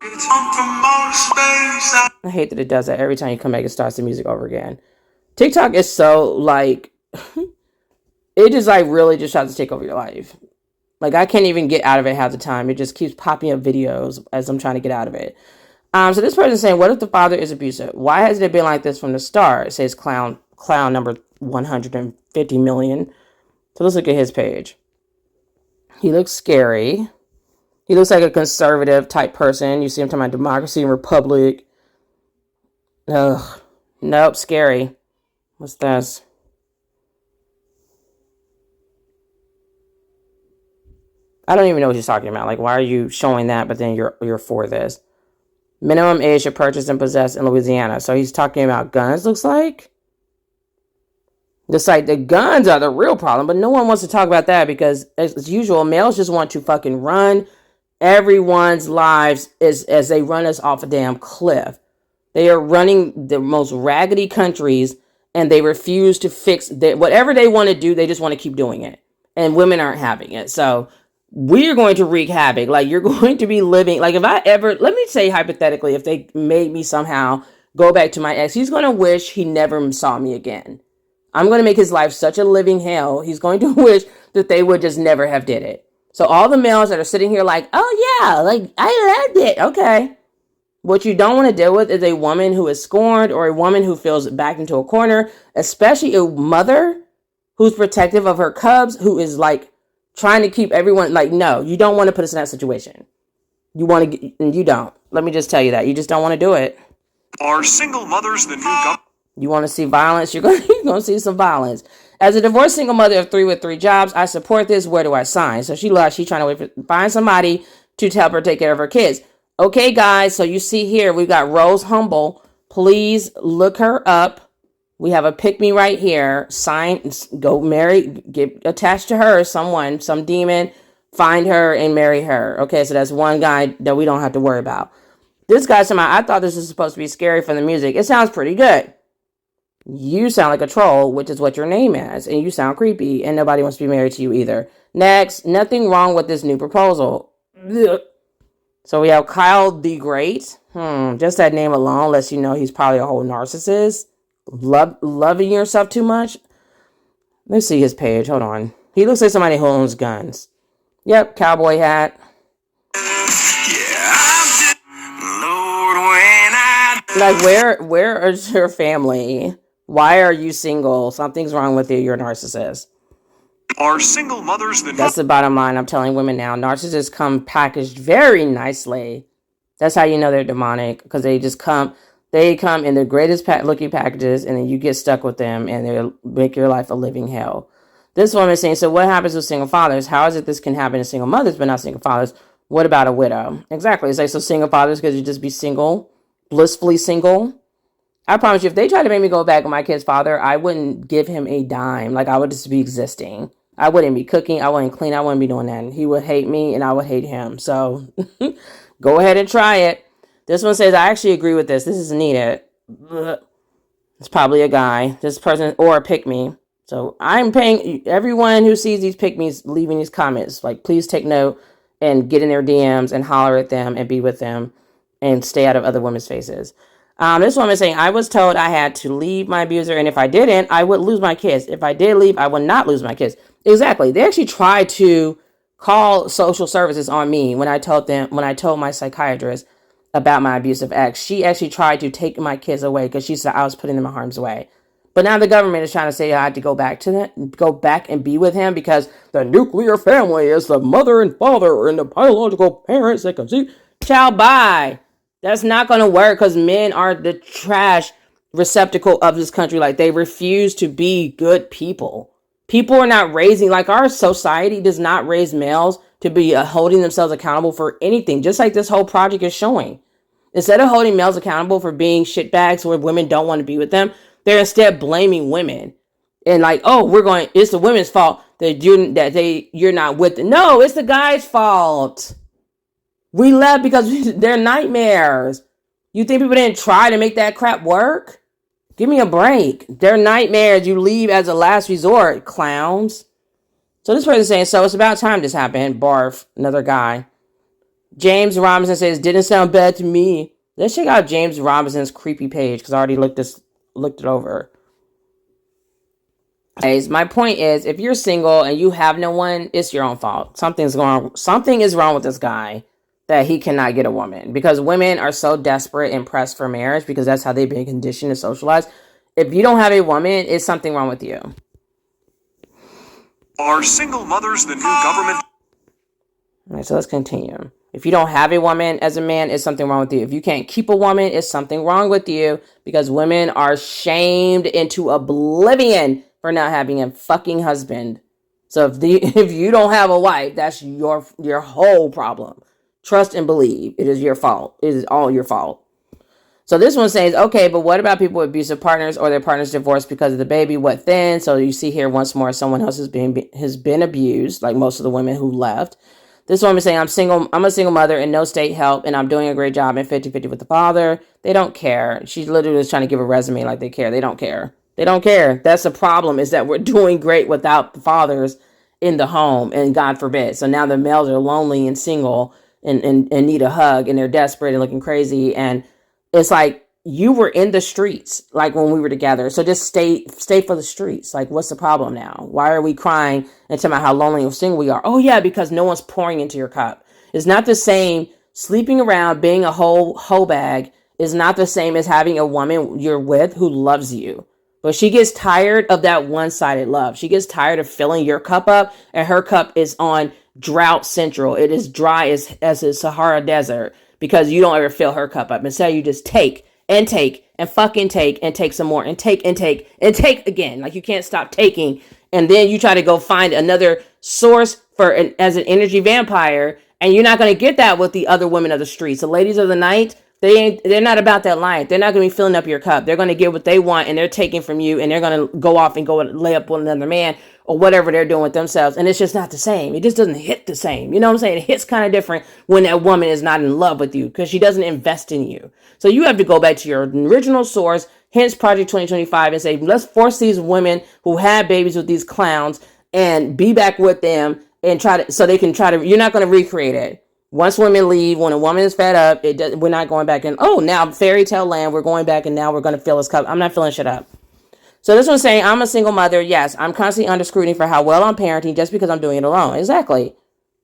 I hate that it does that every time you come back and starts the music over again. TikTok is so like, it just like really just tries to take over your life. Like, I can't even get out of it half the time. It just keeps popping up videos as I'm trying to get out of it. So this person is saying, what if the father is abusive? Why hasn't it been like this from the start? It says clown number 150 million. So let's look at his page. He looks scary. He looks like a conservative type person. You see him talking about democracy and republic. Ugh. Nope, scary. What's this? I don't even know what he's talking about. Like, why are you showing that, but then you're for this? Minimum age to purchase and possess in Louisiana. So he's talking about guns, looks like. It's like the guns are the real problem, but no one wants to talk about that because, as usual, males just want to fucking run everyone's lives as they run us off a damn cliff. They are running the most raggedy countries, and they refuse to fix whatever they want to do. They just want to keep doing it, and women aren't having it. So we're going to wreak havoc. Like, you're going to be living, like, if I ever, let me say hypothetically, if they made me somehow go back to my ex, he's going to wish he never saw me again. I'm going to make his life such a living hell. He's going to wish that they would just never have did it. So all the males that are sitting here like, oh yeah, like, I loved it. Okay. What you don't want to deal with is a woman who is scorned or a woman who feels backed into a corner, especially a mother who's protective of her cubs, who is like trying to keep everyone like, no, you don't want to put us in that situation. You don't. Let me just tell you that. You just don't want to do it. Are single mothers the new government? You want to see violence? You're going to see some violence. As a divorced single mother of 3 with 3 jobs, I support this. Where do I sign? So she's trying to find somebody to help her take care of her kids. Okay, guys, so you see here, we've got Rose Humble. Please look her up. We have a pick me right here. Sign, go marry, get attached to her, someone, some demon, find her and marry her. Okay, so that's one guy that we don't have to worry about. This guy, I thought this was supposed to be scary for the music. It sounds pretty good. You sound like a troll, which is what your name is, and you sound creepy, and nobody wants to be married to you either. Next, nothing wrong with this new proposal. Ugh. So we have Kyle the Great. Just that name alone lets you know he's probably a whole narcissist. Loving yourself too much. Let's see his page. Hold on. He looks like somebody who owns guns. Yep, cowboy hat. Like, where is your family? Why are you single? Something's wrong with you. You're a narcissist. Are single mothers the That's the bottom line. I'm telling women now. Narcissists come packaged very nicely. That's how you know they're demonic, because they come in the greatest looking packages, and then you get stuck with them, and they make your life a living hell. This woman is saying, so what happens with single fathers? How is it this can happen to single mothers, but not single fathers? What about a widow? Exactly. It's like, so single fathers, because you just be single, blissfully single. I promise you, if they tried to make me go back with my kid's father, I wouldn't give him a dime. Like, I would just be existing. I wouldn't be cooking. I wouldn't clean. I wouldn't be doing that. He would hate me, and I would hate him. So go ahead and try it. This one says, I actually agree with this. This is needed. It's probably a guy. This person, or a pick me. So I'm paying everyone who sees these pick me's leaving these comments. Like, please take note and get in their DMs and holler at them and be with them and stay out of other women's faces. This woman is saying, I was told I had to leave my abuser, and if I didn't, I would lose my kids. If I did leave, I would not lose my kids. Exactly. They actually tried to call social services on me when I told my psychiatrist about my abusive ex. She actually tried to take my kids away because she said I was putting them in harm's way. But now the government is trying to say I had to go back and be with him because the nuclear family is the mother and father and the biological parents that conceive. Ciao, bye. That's not going to work, because men are the trash receptacle of this country. Like, they refuse to be good people. People are not raising, like, our society does not raise males to be holding themselves accountable for anything, just like this whole project is showing. Instead of holding males accountable for being shitbags where women don't want to be with them, they're instead blaming women. And like, oh, it's the women's fault that you're not with them. No, it's the guy's fault. We left because they're nightmares. You think people didn't try to make that crap work? Give me a break. They're nightmares. You leave as a last resort, clowns. So this person is saying, so it's about time this happened. Barf, another guy. James Robinson says, didn't sound bad to me. Let's check out James Robinson's creepy page, because I already looked it over. Anyways, my point is, if you're single and you have no one, it's your own fault. Something is wrong with this guy, that he cannot get a woman, because women are so desperate and pressed for marriage because that's how they've been conditioned to socialize. If you don't have a woman, it's something wrong with you. Are single mothers the new government? All right, so let's continue. If you don't have a woman as a man, it's something wrong with you. If you can't keep a woman, it's something wrong with you, because women are shamed into oblivion for not having a fucking husband. So if you don't have a wife, that's your whole problem. Trust and believe. It is your fault. It is all your fault. So this one says, okay, but what about people with abusive partners or their partners divorced because of the baby? What then? So you see here once more, someone else has been abused, like most of the women who left. This woman is saying, I'm a single mother and no state help, and I'm doing a great job in 50-50 with the father. They don't care. She literally was trying to give a resume like they care. They don't care. They don't care. That's the problem, is that we're doing great without the fathers in the home, and God forbid. So now the males are lonely and single and need a hug, and they're desperate and looking crazy. And it's like, you were in the streets, like when we were together. So just stay for the streets. Like, what's the problem now? Why are we crying and talking about how lonely and single we are? Oh yeah, because no one's pouring into your cup. It's not the same. Sleeping around, being a hoe bag is not the same as having a woman you're with who loves you. But she gets tired of that one-sided love. She gets tired of filling your cup up, and her cup is on drought central. It is dry as a Sahara desert, because you don't ever fill her cup up. Instead, you just take and take and fucking take and take some more and take and take and take again. Like you can't stop taking. And then you try to go find another source as an energy vampire. And you're not going to get that with the other women of the streets. The ladies of the night, they're not about that life. They're not going to be filling up your cup. They're going to get what they want and they're taking from you and they're going to go off and go and lay up with another man or whatever they're doing with themselves. And it's just not the same. It just doesn't hit the same. You know what I'm saying? It hits kind of different when that woman is not in love with you because she doesn't invest in you. So you have to go back to your original source, hence Project 2025, and say, let's force these women who had babies with these clowns and be back with them and so they can try to, you're not going to recreate it. Once women leave, when a woman is fed up, we're not going back in. Oh, now fairy tale land, we're going back and now we're going to fill this cup. I'm not filling shit up. So this one's saying, I'm a single mother. Yes, I'm constantly under scrutiny for how well I'm parenting just because I'm doing it alone. Exactly.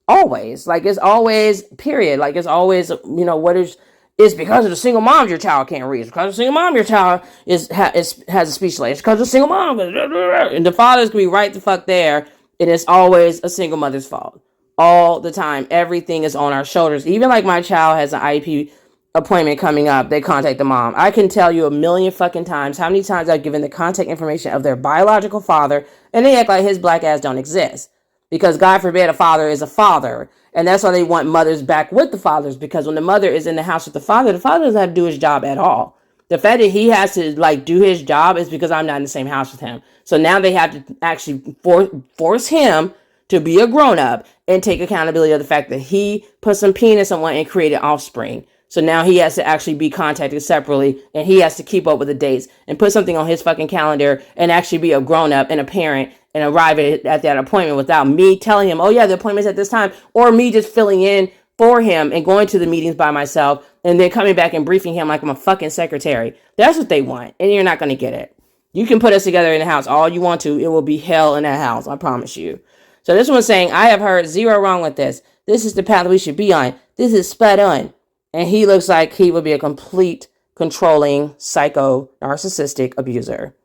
Always. Like it's always, period. Like it's always, it's because of the single mom your child can't read. It's because of the single mom your child has a speech delay. It's because of the single mom. And the fathers can be right the fuck there. And it's always a single mother's fault. All the time. Everything is on our shoulders. Even like my child has an IEP appointment coming up, they contact the mom. I can tell you a million fucking times how many times I've given the contact information of their biological father and they act like his black ass don't exist. Because God forbid a father is a father. And that's why they want mothers back with the fathers. Because when the mother is in the house with the father doesn't have to do his job at all. The fact that he has to do his job is because I'm not in the same house with him. So now they have to actually force him to be a grown-up and take accountability of the fact that he put some penis on one and created offspring. So now he has to actually be contacted separately and he has to keep up with the dates and put something on his fucking calendar and actually be a grown-up and a parent and arrive at that appointment without me telling him, oh yeah, the appointment's at this time, or me just filling in for him and going to the meetings by myself and then coming back and briefing him like I'm a fucking secretary. That's what they want. And you're not going to get it. You can put us together in the house all you want to. It will be hell in that house. I promise you. So this one's saying, I have heard zero wrong with this. This is the path we should be on. This is spot on. And he looks like he would be a complete, controlling, psycho, narcissistic abuser.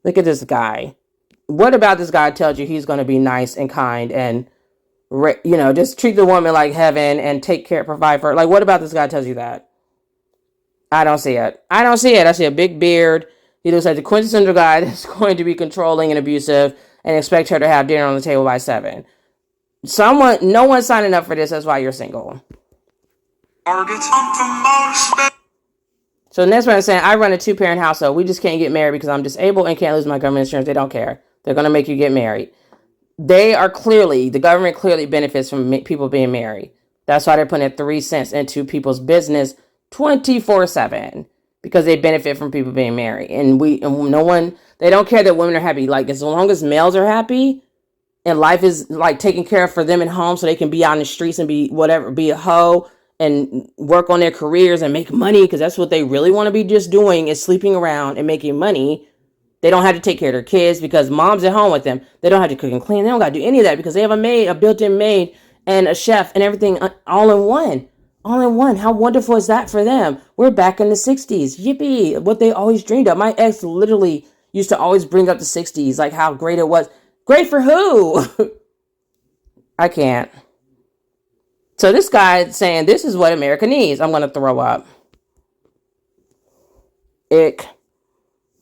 Look at this guy. What about this guy tells you he's going to be nice and kind and, just treat the woman like heaven and take care, provide for her? Like, what about this guy tells you that? I don't see it. I see a big beard. He looks like the quintessential guy that's going to be controlling and abusive and expect her to have dinner on the table by 7. No one's signing up for this. That's why you're single. So next one is saying, I run a 2-parent household. We just can't get married because I'm disabled and can't lose my government insurance. They don't care. They're going to make you get married. The government clearly benefits from people being married. That's why they're putting 3 cents into people's business 24/7. Because they benefit from people being married. They don't care that women are happy. Like, as long as males are happy and life is taken care of for them at home so they can be out in the streets and be a hoe and work on their careers and make money, because that's what they really want to be just doing, is sleeping around and making money. They don't have to take care of their kids because mom's at home with them. They don't have to cook and clean. They don't got to do any of that because they have a built-in maid and a chef and everything all in one. All in one. How wonderful is that for them? We're back in the 60s. Yippee. What they always dreamed of. My ex literally used to always bring up the 60s, like how great it was. Great for who? I can't. So this guy is saying, this is what America needs. I'm going to throw up. Ick.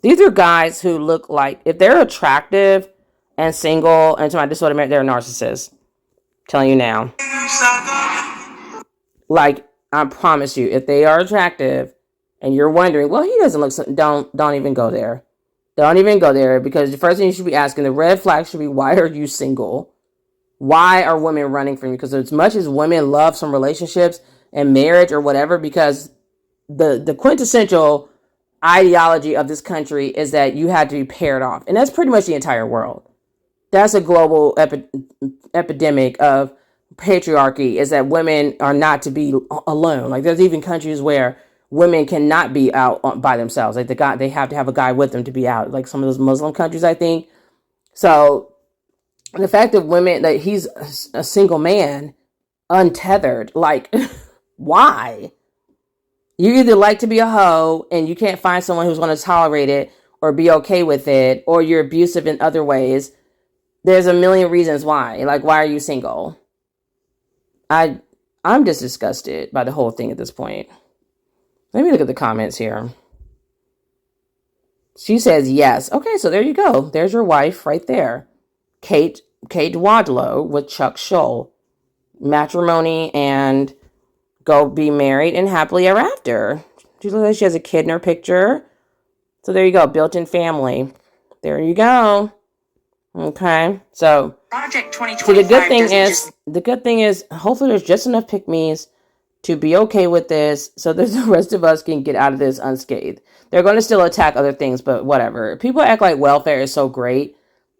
These are guys who look like, if they're attractive and single, and this is what America, they're narcissists. I'm telling you now. Like, I promise you, if they are attractive and you're wondering, well, he doesn't look, don't even go there. Don't even go there, because the first thing you should be asking, the red flag should be, why are you single? Why are women running from you? Because as much as women love some relationships and marriage or whatever, because the quintessential ideology of this country is that you had to be paired off. And that's pretty much the entire world. That's a global epidemic of patriarchy, is that women are not to be alone. Like, there's even countries where women cannot be out by themselves. Like, they have to have a guy with them to be out. Like some of those Muslim countries, I think. So the fact that women, that he's a single man, untethered, like, why? You either like to be a hoe and you can't find someone who's going to tolerate it or be okay with it, or you're abusive in other ways. There's a million reasons why. Like, why are you single? I'm just disgusted by the whole thing at this point. Let me look at the comments here. She says yes. Okay, so there you go. There's your wife right there. Kate Wadlow with Chuck Schull. Matrimony and go be married and happily ever after. She looks like she has a kid in her picture. So there you go. Built-in family. There you go. Okay. So Project the 2025 good thing is hopefully there's just enough pick-me's to be okay with this so that the rest of us can get out of this unscathed. They're going to still attack other things, but whatever. People act like welfare is so great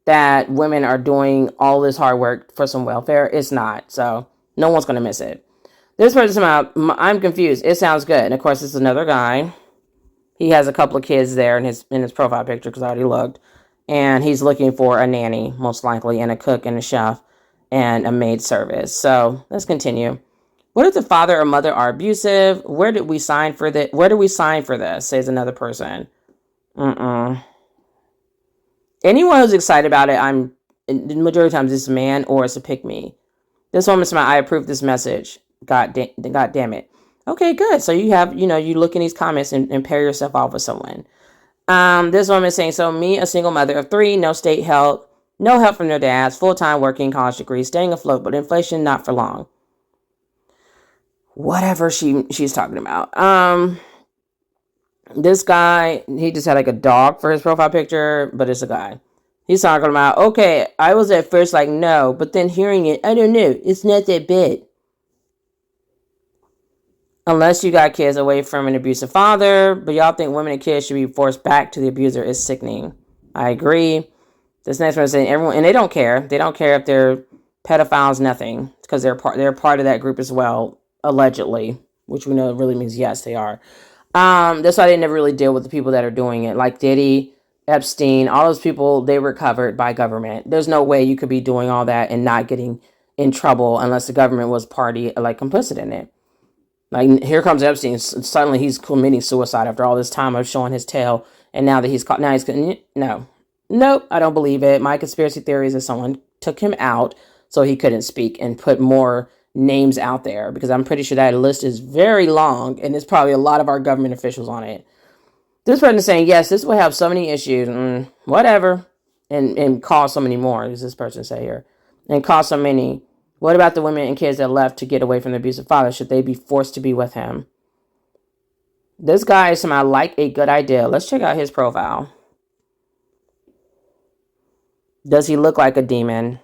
that women are doing all this hard work for some welfare. It's not. So no one's going to miss it. This person, I'm confused. It sounds good. And of course, it's another guy. He has a couple of kids there in his profile picture because I already looked. And he's looking for a nanny, most likely, and a cook and a chef and a maid service. So let's continue. What if the father or mother are abusive? Where did we sign for this? Where do we sign for this? Says another person. Anyone who's excited about it, the majority of times it's a man or it's a pick me. This woman said, I approve this message. God damn it. Okay, good. So you have, you look in these comments and pair yourself off with someone. This woman is saying, so me, a single mother of 3, no state help, no help from their dads, full-time working, college degree, staying afloat, but inflation not for long. Whatever she's talking about. This guy, he just had like a dog for his profile picture, but it's a guy. He's talking about, okay, I was at first like, no, but then hearing it, I don't know, it's not that bad. Unless you got kids away from an abusive father, but y'all think women and kids should be forced back to the abuser is sickening. I agree. This next one is saying everyone, and they don't care. They don't care if they're pedophiles, nothing, because they're part of that group as well, allegedly, which we know really means yes, they are. That's why they never really deal with the people that are doing it, like Diddy, Epstein, all those people. They were covered by government. There's no way you could be doing all that and not getting in trouble unless the government was complicit in it. Like, here comes Epstein. Suddenly he's committing suicide after all this time of showing his tail. And now that he's caught, nope, I don't believe it. My conspiracy theory is that someone took him out so he couldn't speak and put more names out there, because I'm pretty sure that list is very long and there's probably a lot of our government officials on it. This person is saying, yes, this will have so many issues, whatever, and cause so many more, as this person say here, and cause so many. What about the women and kids that left to get away from the abusive father? Should they be forced to be with him? This guy is somehow like a good idea. Let's check out his profile. Does he look like a demon?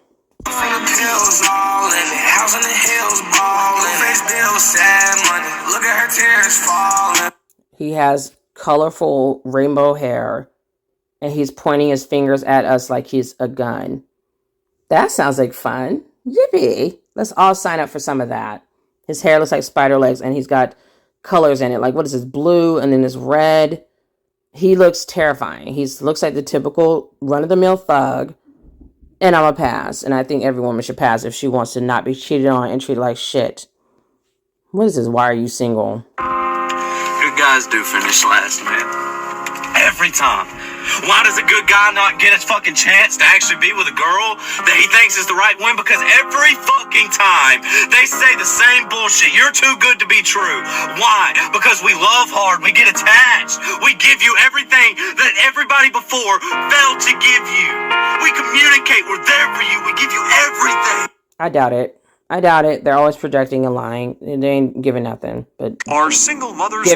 He has colorful rainbow hair, and he's pointing his fingers at us like he's a gun. That sounds like fun. Yippee. Let's all sign up for some of that. His hair looks like spider legs, and he's got colors in it. Like, what is this? Blue, and then this red. He looks terrifying. He looks like the typical run-of-the-mill thug, and I'm a pass. And I think every woman should pass if she wants to not be cheated on and treated like shit. What is this? Why are you single? Good guys do finish last, man. Every time. Why does a good guy not get a fucking chance to actually be with a girl that he thinks is the right one? Because every fucking time they say the same bullshit. You're too good to be true. Why? Because we love hard. We get attached. We give you everything that everybody before failed to give you. We communicate. We're there for you. We give you everything. I doubt it. They're always projecting and lying. They ain't giving nothing. But Are single mothers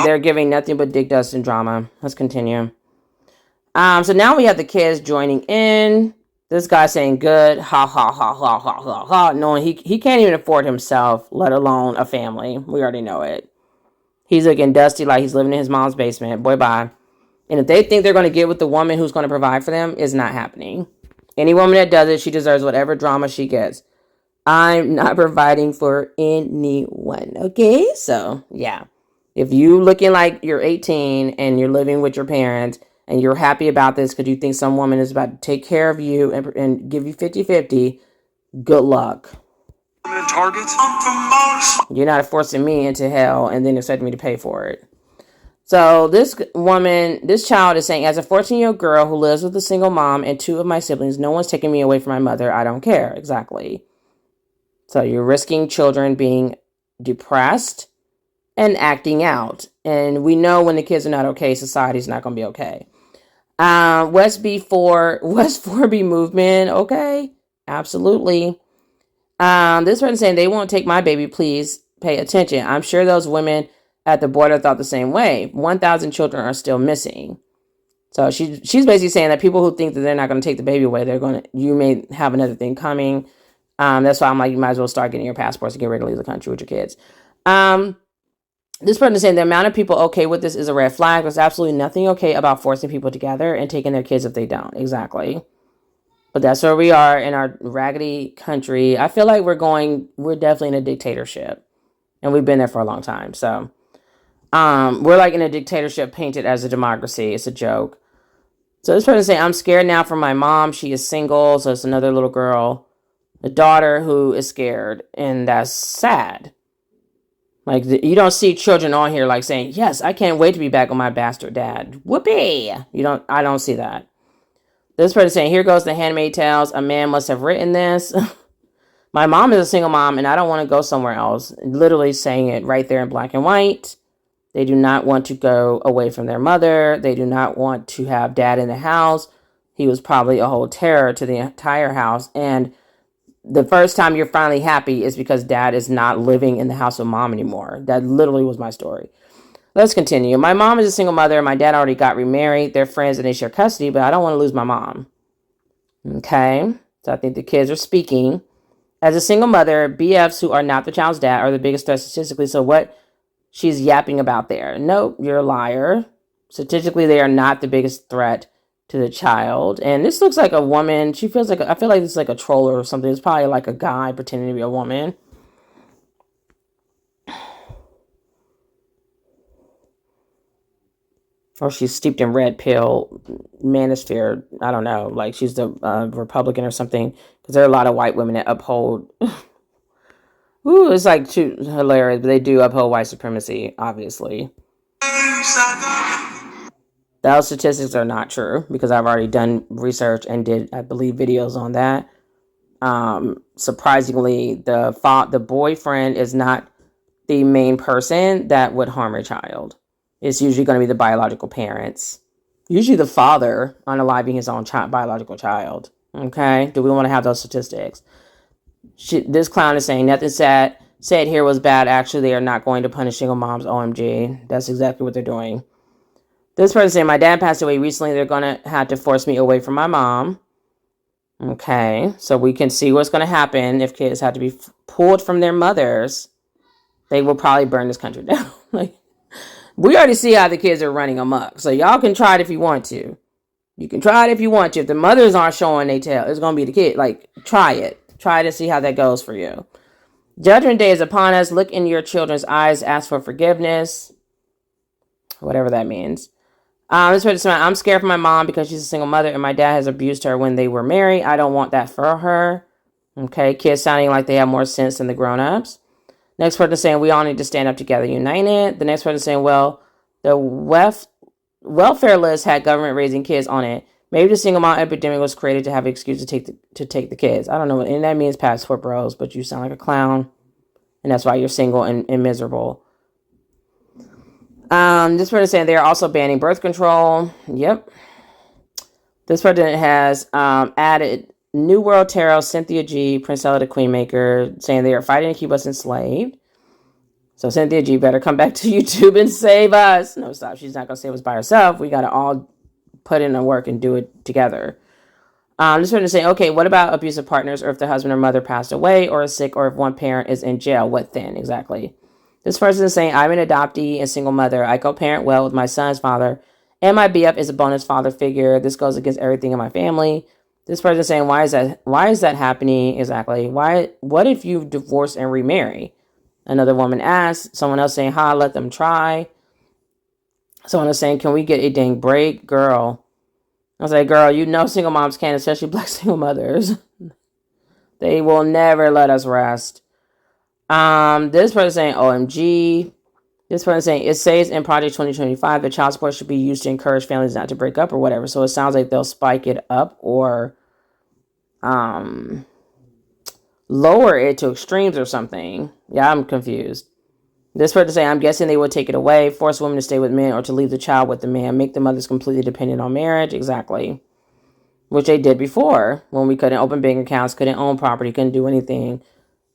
they're giving nothing but dick dust and drama. Let's continue. So now we have the kids joining in. This guy saying good, ha ha ha ha ha ha ha, knowing he can't even afford himself, let alone a family. We already know it. He's looking dusty like he's living in his mom's basement. Boy, bye. And if they think they're going to get with the woman who's going to provide for them, it's not happening. Any woman that does it, she deserves whatever drama she gets. I'm not providing for anyone. Okay? So, yeah. If you looking like you're 18 and you're living with your parents and you're happy about this because you think some woman is about to take care of you and give you 50-50, good luck. targets? You're not forcing me into hell and then expecting me to pay for it. So this child is saying, as a 14-year-old girl who lives with a single mom and 2 of my siblings, no one's taking me away from my mother. I don't care. Exactly. So you're risking children being depressed and acting out. And we know when the kids are not okay, society's not going to be okay. West 4B movement. Okay, absolutely. This person saying they won't take my baby. Please pay attention. I'm sure those women at the border thought the same way. 1,000 children are still missing. So she's basically saying that people who think that they're not going to take the baby away, you may have another thing coming. That's why I'm like, you might as well start getting your passports and get ready to leave the country with your kids. This person is saying the amount of people okay with this is a red flag. There's absolutely nothing okay about forcing people together and taking their kids if they don't. Exactly. But that's where we are in our raggedy country. I feel like we're definitely in a dictatorship. And we've been there for a long time. So we're like in a dictatorship painted as a democracy. It's a joke. So this person saying, I'm scared now for my mom. She is single. So it's another little girl, a daughter who is scared. And that's sad. Like, you don't see children on here like saying, yes, I can't wait to be back with my bastard dad. Whoopee. I don't see that. This person saying, here goes the Handmaid's Tales. A man must have written this. My mom is a single mom and I don't want to go somewhere else. Literally saying it right there in black and white. They do not want to go away from their mother. They do not want to have dad in the house. He was probably a whole terror to the entire house. And the first time you're finally happy is because dad is not living in the house with mom anymore. That literally was my story. Let's continue. My mom is a single mother. My dad already got remarried. They're friends and they share custody, but I don't want to lose my mom. Okay. So I think the kids are speaking. As a single mother, BFs who are not the child's dad are the biggest threat statistically. So what she's yapping about there? Nope, you're a liar. Statistically, they are not the biggest threat to the child. And this looks like a woman. I feel like this is like a troller or something. It's probably like a guy pretending to be a woman. Or she's steeped in red pill manosphere. I don't know. Like she's the Republican or something. Because there are a lot of white women that uphold. Ooh, it's like too hilarious. But they do uphold white supremacy, obviously. Those statistics are not true. Because I've already done research and did, I believe, videos on that. Surprisingly, the boyfriend is not the main person that would harm a child. It's usually going to be the biological parents. Usually the father unaliving his own biological child. Okay? Do we want to have those statistics? This clown is saying nothing said here was bad. Actually, they are not going to punish single moms. OMG. That's exactly what they're doing. This person saying, my dad passed away recently. They're going to have to force me away from my mom. Okay. So we can see what's going to happen if kids have to be pulled from their mothers. They will probably burn this country down. We already see how the kids are running amok. So y'all can try it if you want to. You can try it if you want to. If the mothers aren't showing they tail, it's going to be the kid. Try it. Try to see how that goes for you. Judgment Day is upon us. Look in your children's eyes. Ask for forgiveness. Whatever that means. I'm scared for my mom because she's a single mother and my dad has abused her when they were married. I don't want that for her. Okay. Kids sounding like they have more sense than the grown-ups. Next person saying we all need to stand up together, united. The next person saying, well, the welfare list had government raising kids on it. Maybe the single mom epidemic was created to have an excuse to take the kids. I don't know what and that means, passport bros, but you sound like a clown. And that's why you're single and miserable. This person saying they're also banning birth control. Yep. This person has added New World Tarot, Cynthia G, Princella the Queenmaker, saying they are fighting to keep us enslaved. So Cynthia G better come back to YouTube and save us. No, stop. She's not going to save us by herself. We got to all put in the work and do it together. This person is saying, okay, what about abusive partners or if the husband or mother passed away or is sick or if one parent is in jail? What then? Exactly. This person is saying, I'm an adoptee and single mother. I co-parent well with my son's father and my BF is a bonus father figure. This goes against everything in my family. This person is saying, why is that happening? Exactly. What if you divorce and remarry? Another woman asked. Someone else saying, let them try. Someone else saying, can we get a dang break? Girl. I was like, girl, single moms can, especially black single mothers. They will never let us rest. This person saying, OMG. This person saying, it says in Project 2025 that child support should be used to encourage families not to break up or whatever. So it sounds like they'll spike it up or lower it to extremes or something. Yeah, I'm confused. This person saying, I'm guessing they would take it away, force women to stay with men or to leave the child with the man, make the mothers completely dependent on marriage. Exactly. Which they did before when we couldn't open bank accounts, couldn't own property, couldn't do anything,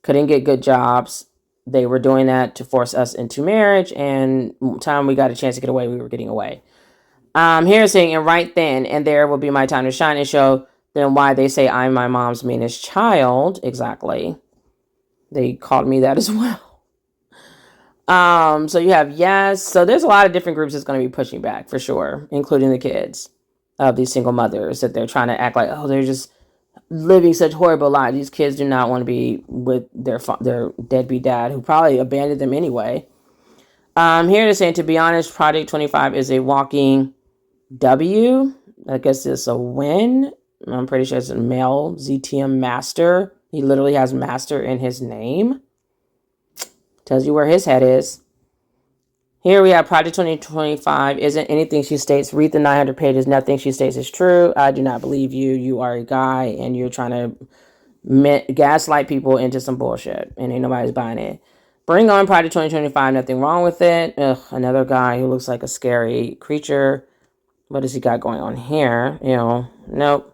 couldn't get good jobs. They were doing that to force us into marriage, and time we got a chance to get away, we were getting away. Here saying, and right then and there will be my time to shine and show them why they say I'm my mom's meanest child. Exactly. They called me that as well. So you have yes. So there's a lot of different groups that's going to be pushing back for sure, including the kids of these single mothers that they're trying to act like, oh, they're just living such horrible lives. These kids do not want to be with their deadbeat dad who probably abandoned them anyway. Here they're saying, to be honest, Project 25 is a walking W. I guess it's a win. I'm pretty sure it's a male ZTM master. He literally has master in his name. Tells you where his head is. Here we have Project 2025 isn't anything she states. Read the 900 pages. Nothing she states is true. I do not believe you. You are a guy and you're trying to gaslight people into some bullshit. And ain't nobody's buying it. Bring on Project 2025. Nothing wrong with it. Ugh, another guy who looks like a scary creature. What does he got going on here? Nope.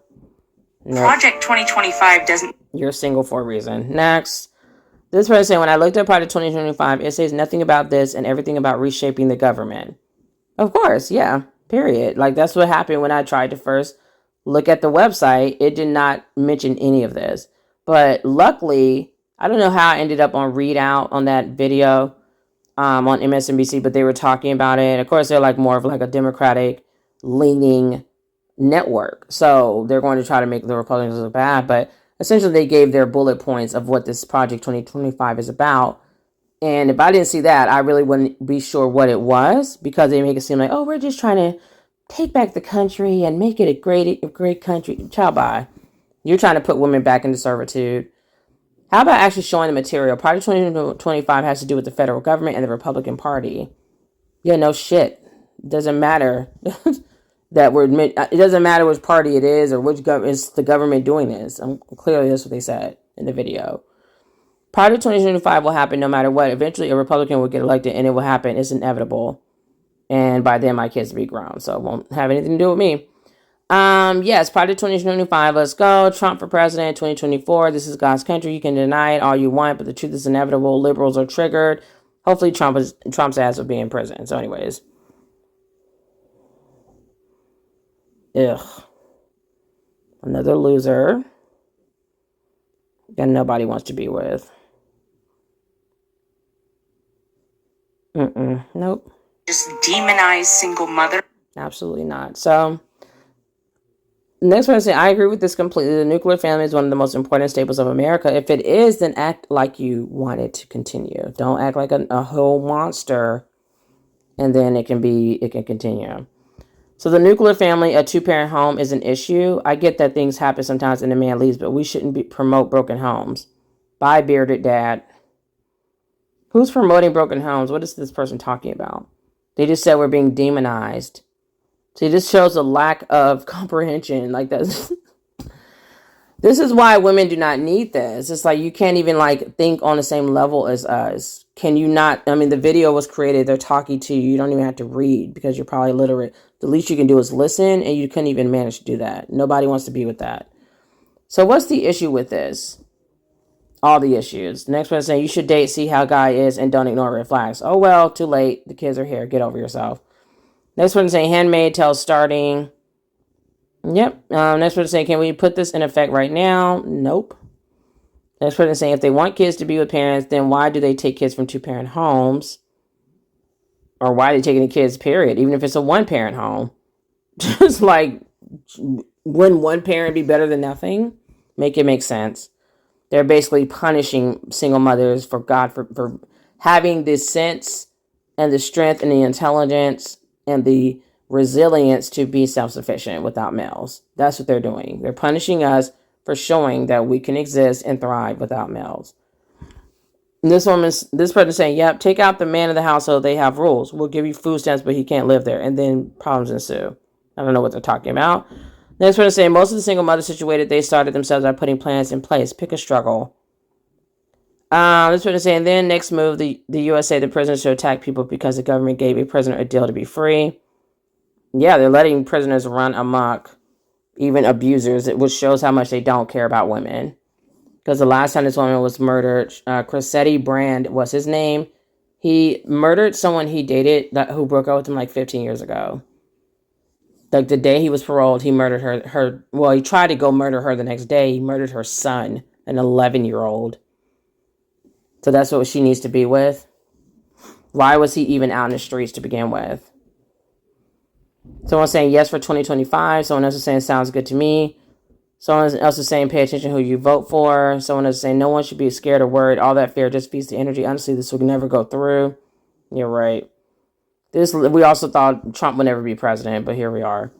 Project 2025 doesn't... You're single for a reason. Next. This person saying, when I looked at Project 2025, it says nothing about this and everything about reshaping the government. Of course, yeah, period. Like, that's what happened when I tried to first look at the website. It did not mention any of this. But luckily, I don't know how I ended up on REID Out on that video on MSNBC, but they were talking about it. Of course, they're like more of like a Democratic leaning network. So they're going to try to make the Republicans look bad, but essentially, they gave their bullet points of what this Project 2025 is about. And if I didn't see that, I really wouldn't be sure what it was, because they make it seem like, oh, we're just trying to take back the country and make it a great country. Child, bye. You're trying to put women back into servitude. How about actually showing the material? Project 2025 has to do with the federal government and the Republican Party. Yeah, no shit. Doesn't matter. It doesn't matter which party it is or which is the government doing this. Clearly, that's what they said in the video. Project 2025 will happen no matter what. Eventually, a Republican will get elected, and it will happen. It's inevitable. And by then, my kids will be grown, so it won't have anything to do with me. Yes, Project 2025. Let's go. Trump for president 2024. This is God's country. You can deny it all you want, but the truth is inevitable. Liberals are triggered. Hopefully, Trump's ass will be in prison. So, anyways. Ugh. Another loser that nobody wants to be with. Nope. Just demonize single mother. Absolutely not. So, next one, I say, I agree with this completely. The nuclear family is one of the most important staples of America. If it is, then act like you want it to continue. Don't act like a whole monster, and then it can continue. So the nuclear family, a two-parent home, is an issue. I get that things happen sometimes and a man leaves, but we shouldn't promote broken homes. Bye, bearded dad. Who's promoting broken homes? What is this person talking about? They just said we're being demonized. See, this shows a lack of comprehension. Like that. This is why women do not need this. It's like you can't even like think on the same level as us. Can you not? I mean, the video was created. They're talking to you. You don't even have to read because you're probably illiterate. The least you can do is listen, and you couldn't even manage to do that. Nobody wants to be with that. So what's the issue with this? All the issues. The next one is saying you should date, see how guy is, and don't ignore red flags. Oh, well, too late. The kids are here. Get over yourself. Next one is saying handmaid tells starting. Yep. Next one is saying, can we put this in effect right now? Nope. Next person is saying, if they want kids to be with parents, then why do they take kids from two-parent homes? Or why are they taking the kids, period? Even if it's a one-parent home. Just like, wouldn't one parent be better than nothing? Make it make sense. They're basically punishing single mothers for having this sense and the strength and the intelligence and the resilience to be self-sufficient without males. That's what they're doing. They're punishing us for showing that we can exist and thrive without males. This person is saying, yep, take out the man of the household. They have rules. We'll give you food stamps, but he can't live there. And then problems ensue. I don't know what they're talking about. Next person is saying, most of the single mothers situated, they started themselves by putting plans in place. Pick a struggle. This person saying, then next move, the USA, the prisoners should attack people because the government gave a prisoner a deal to be free. Yeah, they're letting prisoners run amok, even abusers, which shows how much they don't care about women. Because the last time this woman was murdered, Cressetti Brand was his name. He murdered someone he dated who broke up with him like 15 years ago. Like the day he was paroled, he murdered her. Well, he tried to go murder her the next day. He murdered her son, an 11-year-old. So that's what she needs to be with. Why was he even out in the streets to begin with? Someone's saying yes for 2025. Someone else is saying sounds good to me. Someone else is saying pay attention who you vote for. Someone else is saying no one should be scared or worried. All that fear just feeds the energy. Honestly, this will never go through. You're right. We also thought Trump would never be president, but here we are.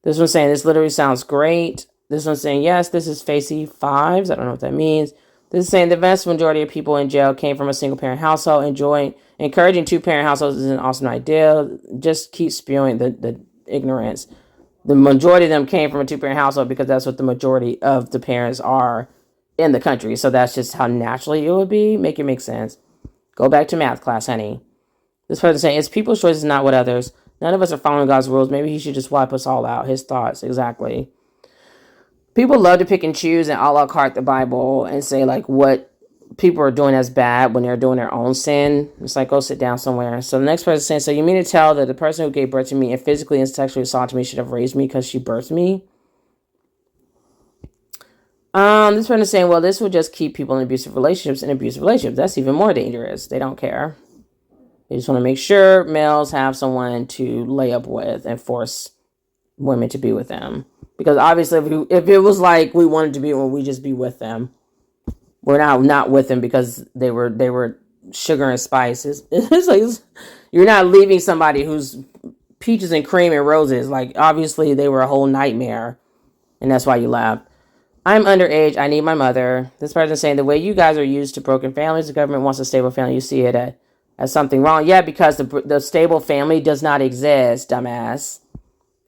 This one's saying this literally sounds great. This one's saying yes, this is Facey Fives. I don't know what that means. This is saying the vast majority of people in jail came from a single parent household. Encouraging two-parent households is an awesome idea. Just keep spewing the ignorance. The majority of them came from a two-parent household because that's what the majority of the parents are in the country. So that's just how naturally it would be. Make it make sense. Go back to math class, honey. This person saying, it's people's choices, not what others. None of us are following God's rules. Maybe he should just wipe us all out. His thoughts, exactly. People love to pick and choose and a la carte the Bible and say like what people are doing as bad when they're doing their own sin. It's like, go sit down somewhere. So the next person is saying, so you mean to tell that the person who gave birth to me and physically and sexually assaulted me should have raised me because she birthed me? This person is saying, well, this will just keep people in abusive relationships. That's even more dangerous. They don't care. They just want to make sure males have someone to lay up with and force women to be with them. Because obviously, if it was like we wanted to be, well, we just be with them. We're not with them because they were sugar and spices. It's like you're not leaving somebody who's peaches and cream and roses. Like obviously they were a whole nightmare, and that's why you left. I'm underage. I need my mother. This person saying the way you guys are used to broken families, the government wants a stable family. You see it as something wrong. Yeah, because the stable family does not exist, dumbass.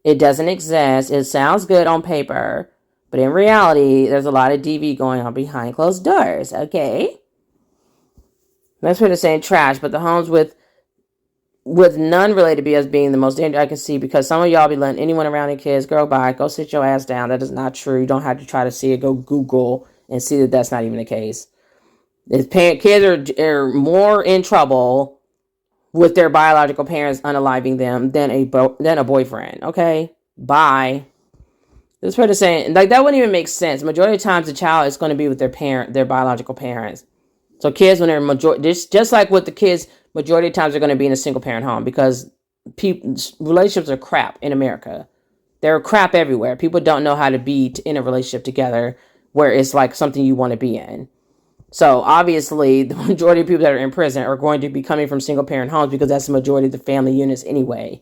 It doesn't exist. It sounds good on paper, but in reality, there's a lot of DV going on behind closed doors, okay? That's what they're saying, trash, but the homes with none related to BS being the most dangerous I can see, because some of y'all be letting anyone around their kids, girl, bye, go sit your ass down. That is not true. You don't have to try to see it. Go Google and see that that's not even the case. Kids are more in trouble with their biological parents unaliving them than a boyfriend. Okay, bye. This person saying like that wouldn't even make sense. Majority of times the child is going to be with their biological parents. So kids when they're just like with the kids, majority of times they're going to be in a single parent home because relationships are crap in America. They're crap everywhere. People don't know how to be in a relationship together where it's like something you want to be in. So obviously the majority of people that are in prison are going to be coming from single parent homes because that's the majority of the family units anyway.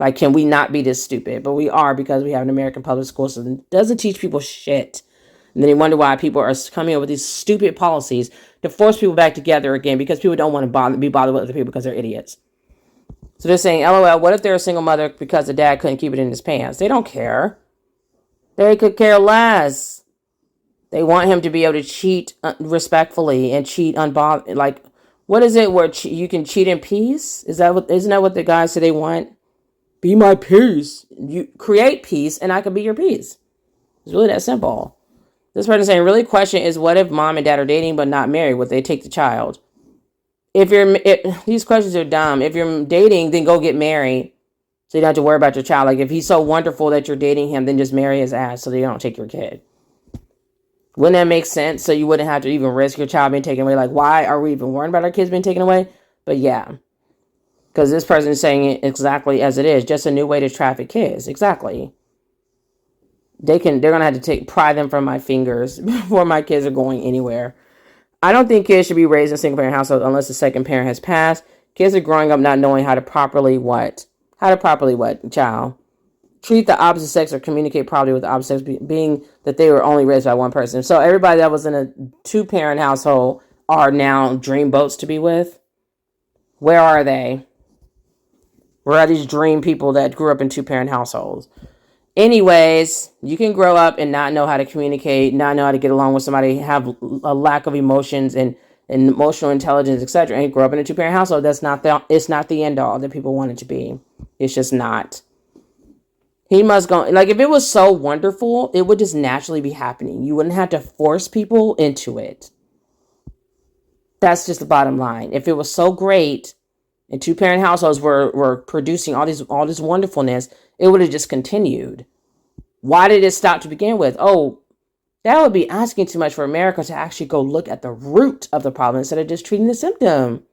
Like, can we not be this stupid? But we are, because we have an American public school system that doesn't teach people shit. And then they wonder why people are coming up with these stupid policies to force people back together again because people don't want to be bothered with other people because they're idiots. So they're saying, LOL, what if they're a single mother because the dad couldn't keep it in his pants? They don't care. They could care less. They want him to be able to cheat respectfully and cheat unbothered. Like, what is it where you can cheat in peace? Isn't that what the guys say they want? Be my peace. You create peace and I can be your peace. It's really that simple. This person saying, really question is, what if mom and dad are dating but not married? Would they take the child? These questions are dumb. If you're dating, then go get married. So you don't have to worry about your child. Like if he's so wonderful that you're dating him, then just marry his ass so they don't take your kid. Wouldn't that make sense? So you wouldn't have to even risk your child being taken away. Like, why are we even worried about our kids being taken away? But yeah, because this person is saying it exactly as it is. Just a new way to traffic kids. Exactly. They're going to have to pry them from my fingers before my kids are going anywhere. I don't think kids should be raised in a single parent household unless the second parent has passed. Kids are growing up not knowing how to properly what? Child? Treat the opposite sex or communicate properly with the opposite sex, being that they were only raised by one person. So everybody that was in a two-parent household are now dream boats to be with. Where are they? Where are these dream people that grew up in two-parent households? Anyways, you can grow up and not know how to communicate, not know how to get along with somebody, have a lack of emotions, and and emotional intelligence, etc., and grow up in a two-parent household, it's not the end all that people want it to be. It's just not. He must go, like, if it was so wonderful, it would just naturally be happening. You wouldn't have to force people into it. That's just the bottom line. If it was so great and two-parent households were producing all this wonderfulness, it would have just continued. Why did it stop to begin with? Oh, that would be asking too much for America to actually go look at the root of the problem instead of just treating the symptom.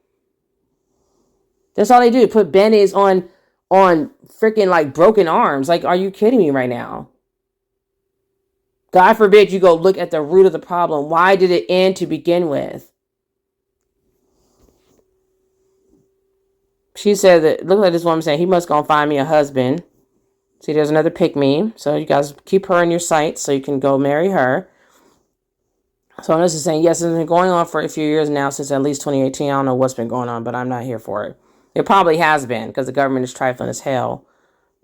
That's all they do. Put band-aids on freaking like broken arms. Like, are you kidding me right now? God forbid you go look at the root of the problem. Why did it end to begin with? She said that, look at this woman saying, he must go and find me a husband. See, there's another pick me. So you guys keep her in your sights so you can go marry her. So this is saying, yes, it's been going on for a few years now, since at least 2018. I don't know what's been going on, but I'm not here for it. It probably has been, because the government is trifling as hell.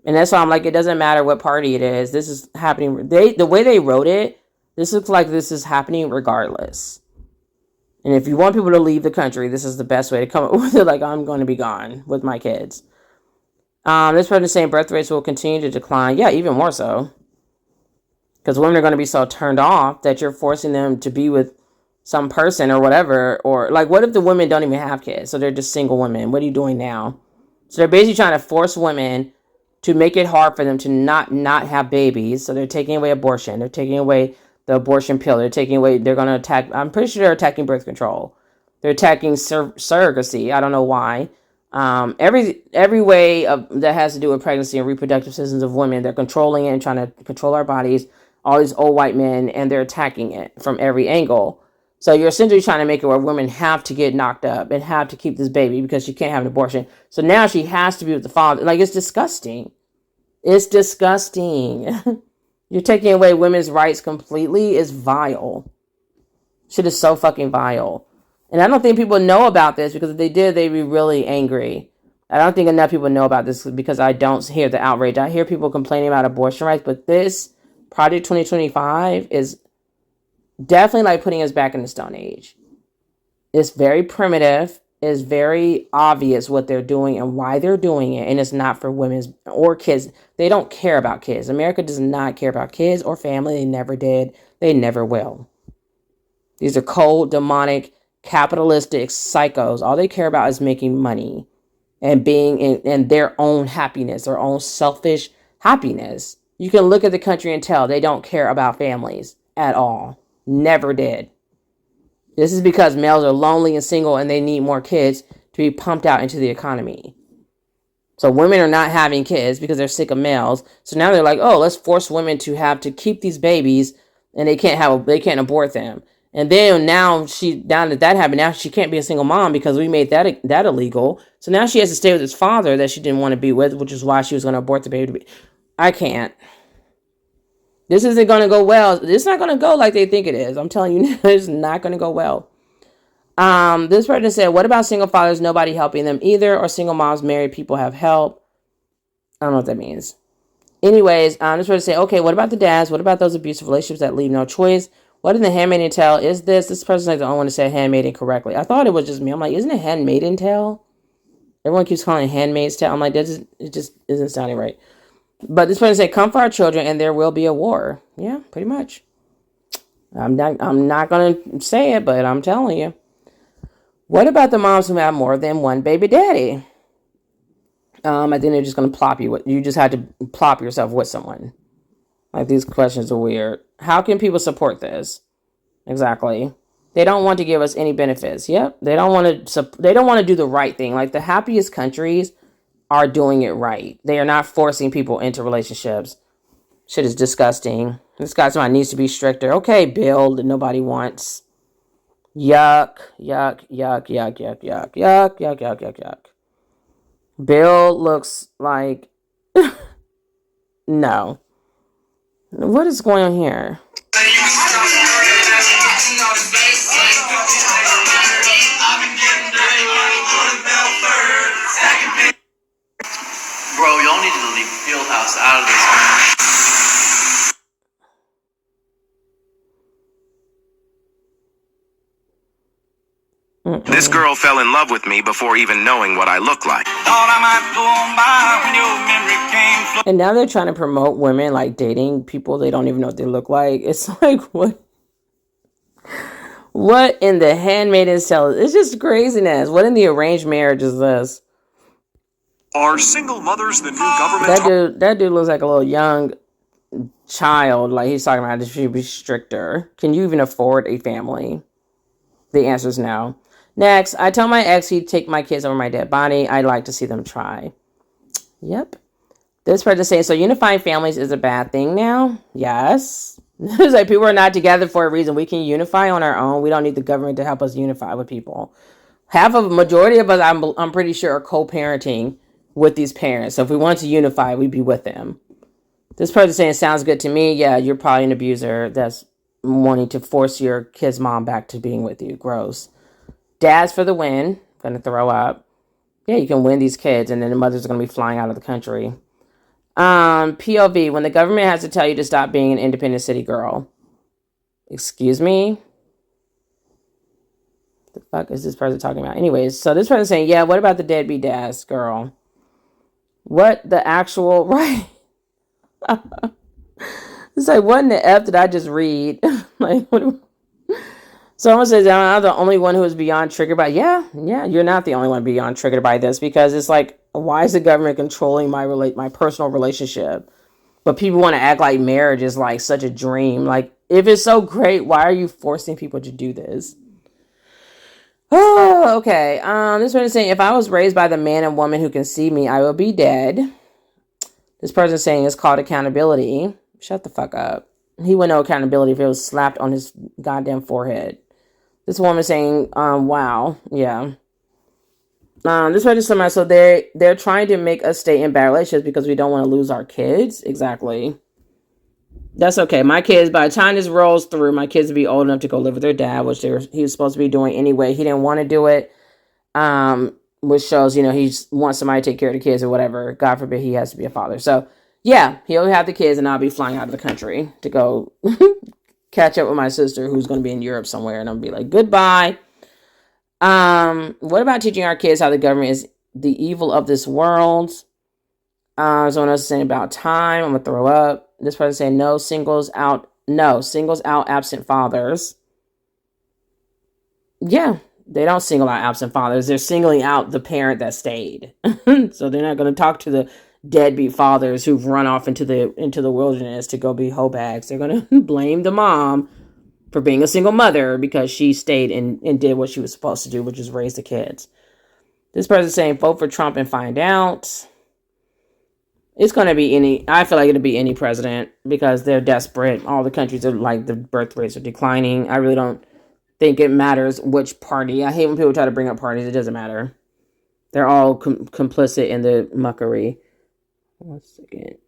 And that's why I'm like, it doesn't matter what party it is. This is happening. The way they wrote it, this looks like this is happening regardless. And if you want people to leave the country, this is the best way to come up with it. Like, I'm going to be gone with my kids. This person is saying birth rates will continue to decline. Yeah, even more so. Because women are going to be so turned off that you're forcing them to be with some person or whatever. Or, like, what if the women don't even have kids? So they're just single women. What are you doing now? So they're basically trying to force women to make it hard for them to not have babies. So they're taking away abortion. They're taking away the abortion pill. They're going to attack, I'm pretty sure they're attacking birth control. They're attacking surrogacy. I don't know why. Every way that has to do with pregnancy and reproductive systems of women, they're controlling it and trying to control our bodies. All these old white men, and they're attacking it from every angle. So you're essentially trying to make it where women have to get knocked up and have to keep this baby because she can't have an abortion. So now she has to be with the father. Like, it's disgusting. It's disgusting. You're taking away women's rights completely. It's vile. Shit is so fucking vile. And I don't think people know about this, because if they did, they'd be really angry. I don't think enough people know about this, because I don't hear the outrage. I hear people complaining about abortion rights, but this Project 2025 is definitely like putting us back in the Stone Age. It's very primitive. It's very obvious what they're doing and why they're doing it. And it's not for women's or kids. They don't care about kids. America does not care about kids or family. They never did. They never will. These are cold, demonic, capitalistic psychos. All they care about is making money and being in their own happiness, their own selfish happiness. You can look at the country and tell they don't care about families at all. Never did. This is because males are lonely and single, and they need more kids to be pumped out into the economy. So women are not having kids because they're sick of males. So now they're like, oh, let's force women to have to keep these babies, and they can't abort them. And then now that happened, now she can't be a single mom because we made that illegal. So now she has to stay with his father that she didn't want to be with, which is why she was going to abort the baby. I can't. This isn't going to go well. It's not going to go like they think it is. I'm telling you, it's not going to go well. This person said, what about single fathers? Nobody helping them either, or single moms, married people have help. I don't know what that means. Anyways, this person said, okay, what about the dads? What about those abusive relationships that leave no choice? What in the Handmaid's Tale is this? This person's like the only one to say handmaiden correctly. I thought it was just me. I'm like, isn't it Handmaid's Tale? Everyone keeps calling it Handmaid's Tale. I'm like, it just isn't sounding right. But this person said, come for our children and there will be a war. Yeah, pretty much. I'm not going to say it, but I'm telling you. What about the moms who have more than one baby daddy? I think they're just going to plop you. You just had to plop yourself with someone. Like, these questions are weird. How can people support this? Exactly. They don't want to give us any benefits. Yep. They don't want to do the right thing. Like, the happiest countries are doing it right. They are not forcing people into relationships. Shit is disgusting. This guy's mind needs to be stricter. Okay, Bill, that nobody wants. Yuck, yuck, yuck, yuck, yuck, yuck, yuck, yuck, yuck, yuck, yuck. Bill looks like... No. What is going on here? Bro, y'all need to leave Fieldhouse out of this. This girl fell in love with me before even knowing what I look like. And now they're trying to promote women like dating people they don't even know what they look like. It's like, what in the Handmaid's Tale? It's just craziness. What in the arranged marriage is this? Are single mothers the new government? That dude looks like a little young child. Like he's talking about this should be stricter. Can you even afford a family? The answer is no. Next, I tell my ex he'd take my kids over my dead body. I'd like to see them try. Yep. This person saying, so unifying families is a bad thing now? Yes. It's like people are not together for a reason. We can unify on our own. We don't need the government to help us unify with people. Majority of us, I'm pretty sure, are co-parenting with these parents. So if we want to unify, we'd be with them. This person saying, sounds good to me. Yeah, you're probably an abuser that's wanting to force your kid's mom back to being with you. Gross. Dads for the win. Gonna throw up. Yeah, you can win these kids, and then the mothers are gonna be flying out of the country. POV, when the government has to tell you to stop being an independent city girl. Excuse me? The fuck is this person talking about? Anyways, so this person saying, yeah, what about the deadbeat dads, girl? What the actual, right? It's like, what in the F did I just read? Like, what? Someone says, I'm the only one who is beyond triggered by, yeah, you're not the only one beyond triggered by this, because it's like, why is the government controlling my personal relationship? But people want to act like marriage is like such a dream. Like, if it's so great, why are you forcing people to do this? Oh, okay. This person is saying, if I was raised by the man and woman who can see me, I will be dead. This person is saying it's called accountability. Shut the fuck up. He wouldn't know accountability if it was slapped on his goddamn forehead. This woman saying, wow, yeah. This person somebody, so they're trying to make us stay in bad relationships because we don't want to lose our kids. Exactly. That's okay. My kids, by the time this rolls through, my kids will be old enough to go live with their dad, which he was supposed to be doing anyway. He didn't want to do it, which shows, he wants somebody to take care of the kids or whatever. God forbid he has to be a father. So, yeah, he'll have the kids and I'll be flying out of the country to go catch up with my sister who's going to be in Europe somewhere. And I'll be like, goodbye. What about teaching our kids how the government is the evil of this world? Someone else is saying about time. I'm going to throw up. This person saying no, singles out, absent fathers. Yeah, they don't single out absent fathers. They're singling out the parent that stayed. So they're not going to talk to the deadbeat fathers who've run off into the wilderness to go be hoe bags. They're going to blame the mom for being a single mother because she stayed and did what she was supposed to do, which is raise the kids. This person saying vote for Trump and find out. It's going to be I feel like it'll be any president because they're desperate. All the countries are like, the birth rates are declining. I really don't think it matters which party. I hate when people try to bring up parties. It doesn't matter. They're all complicit in the muckery. 1 second.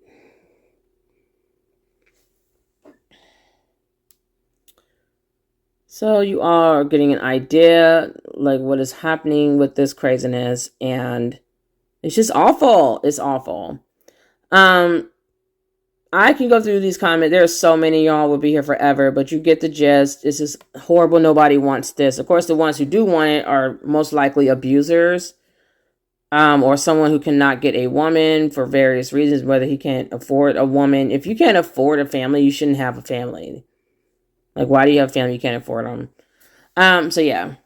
So you are getting an idea like what is happening with this craziness, and it's just awful. It's awful. I can go through these comments. There are so many, y'all will be here forever, but you get the gist. It's just horrible. Nobody wants this. Of course, the ones who do want it are most likely abusers, or someone who cannot get a woman for various reasons, whether he can't afford a woman. If you can't afford a family, you shouldn't have a family. Like, why do you have a family? You can't afford them. So yeah.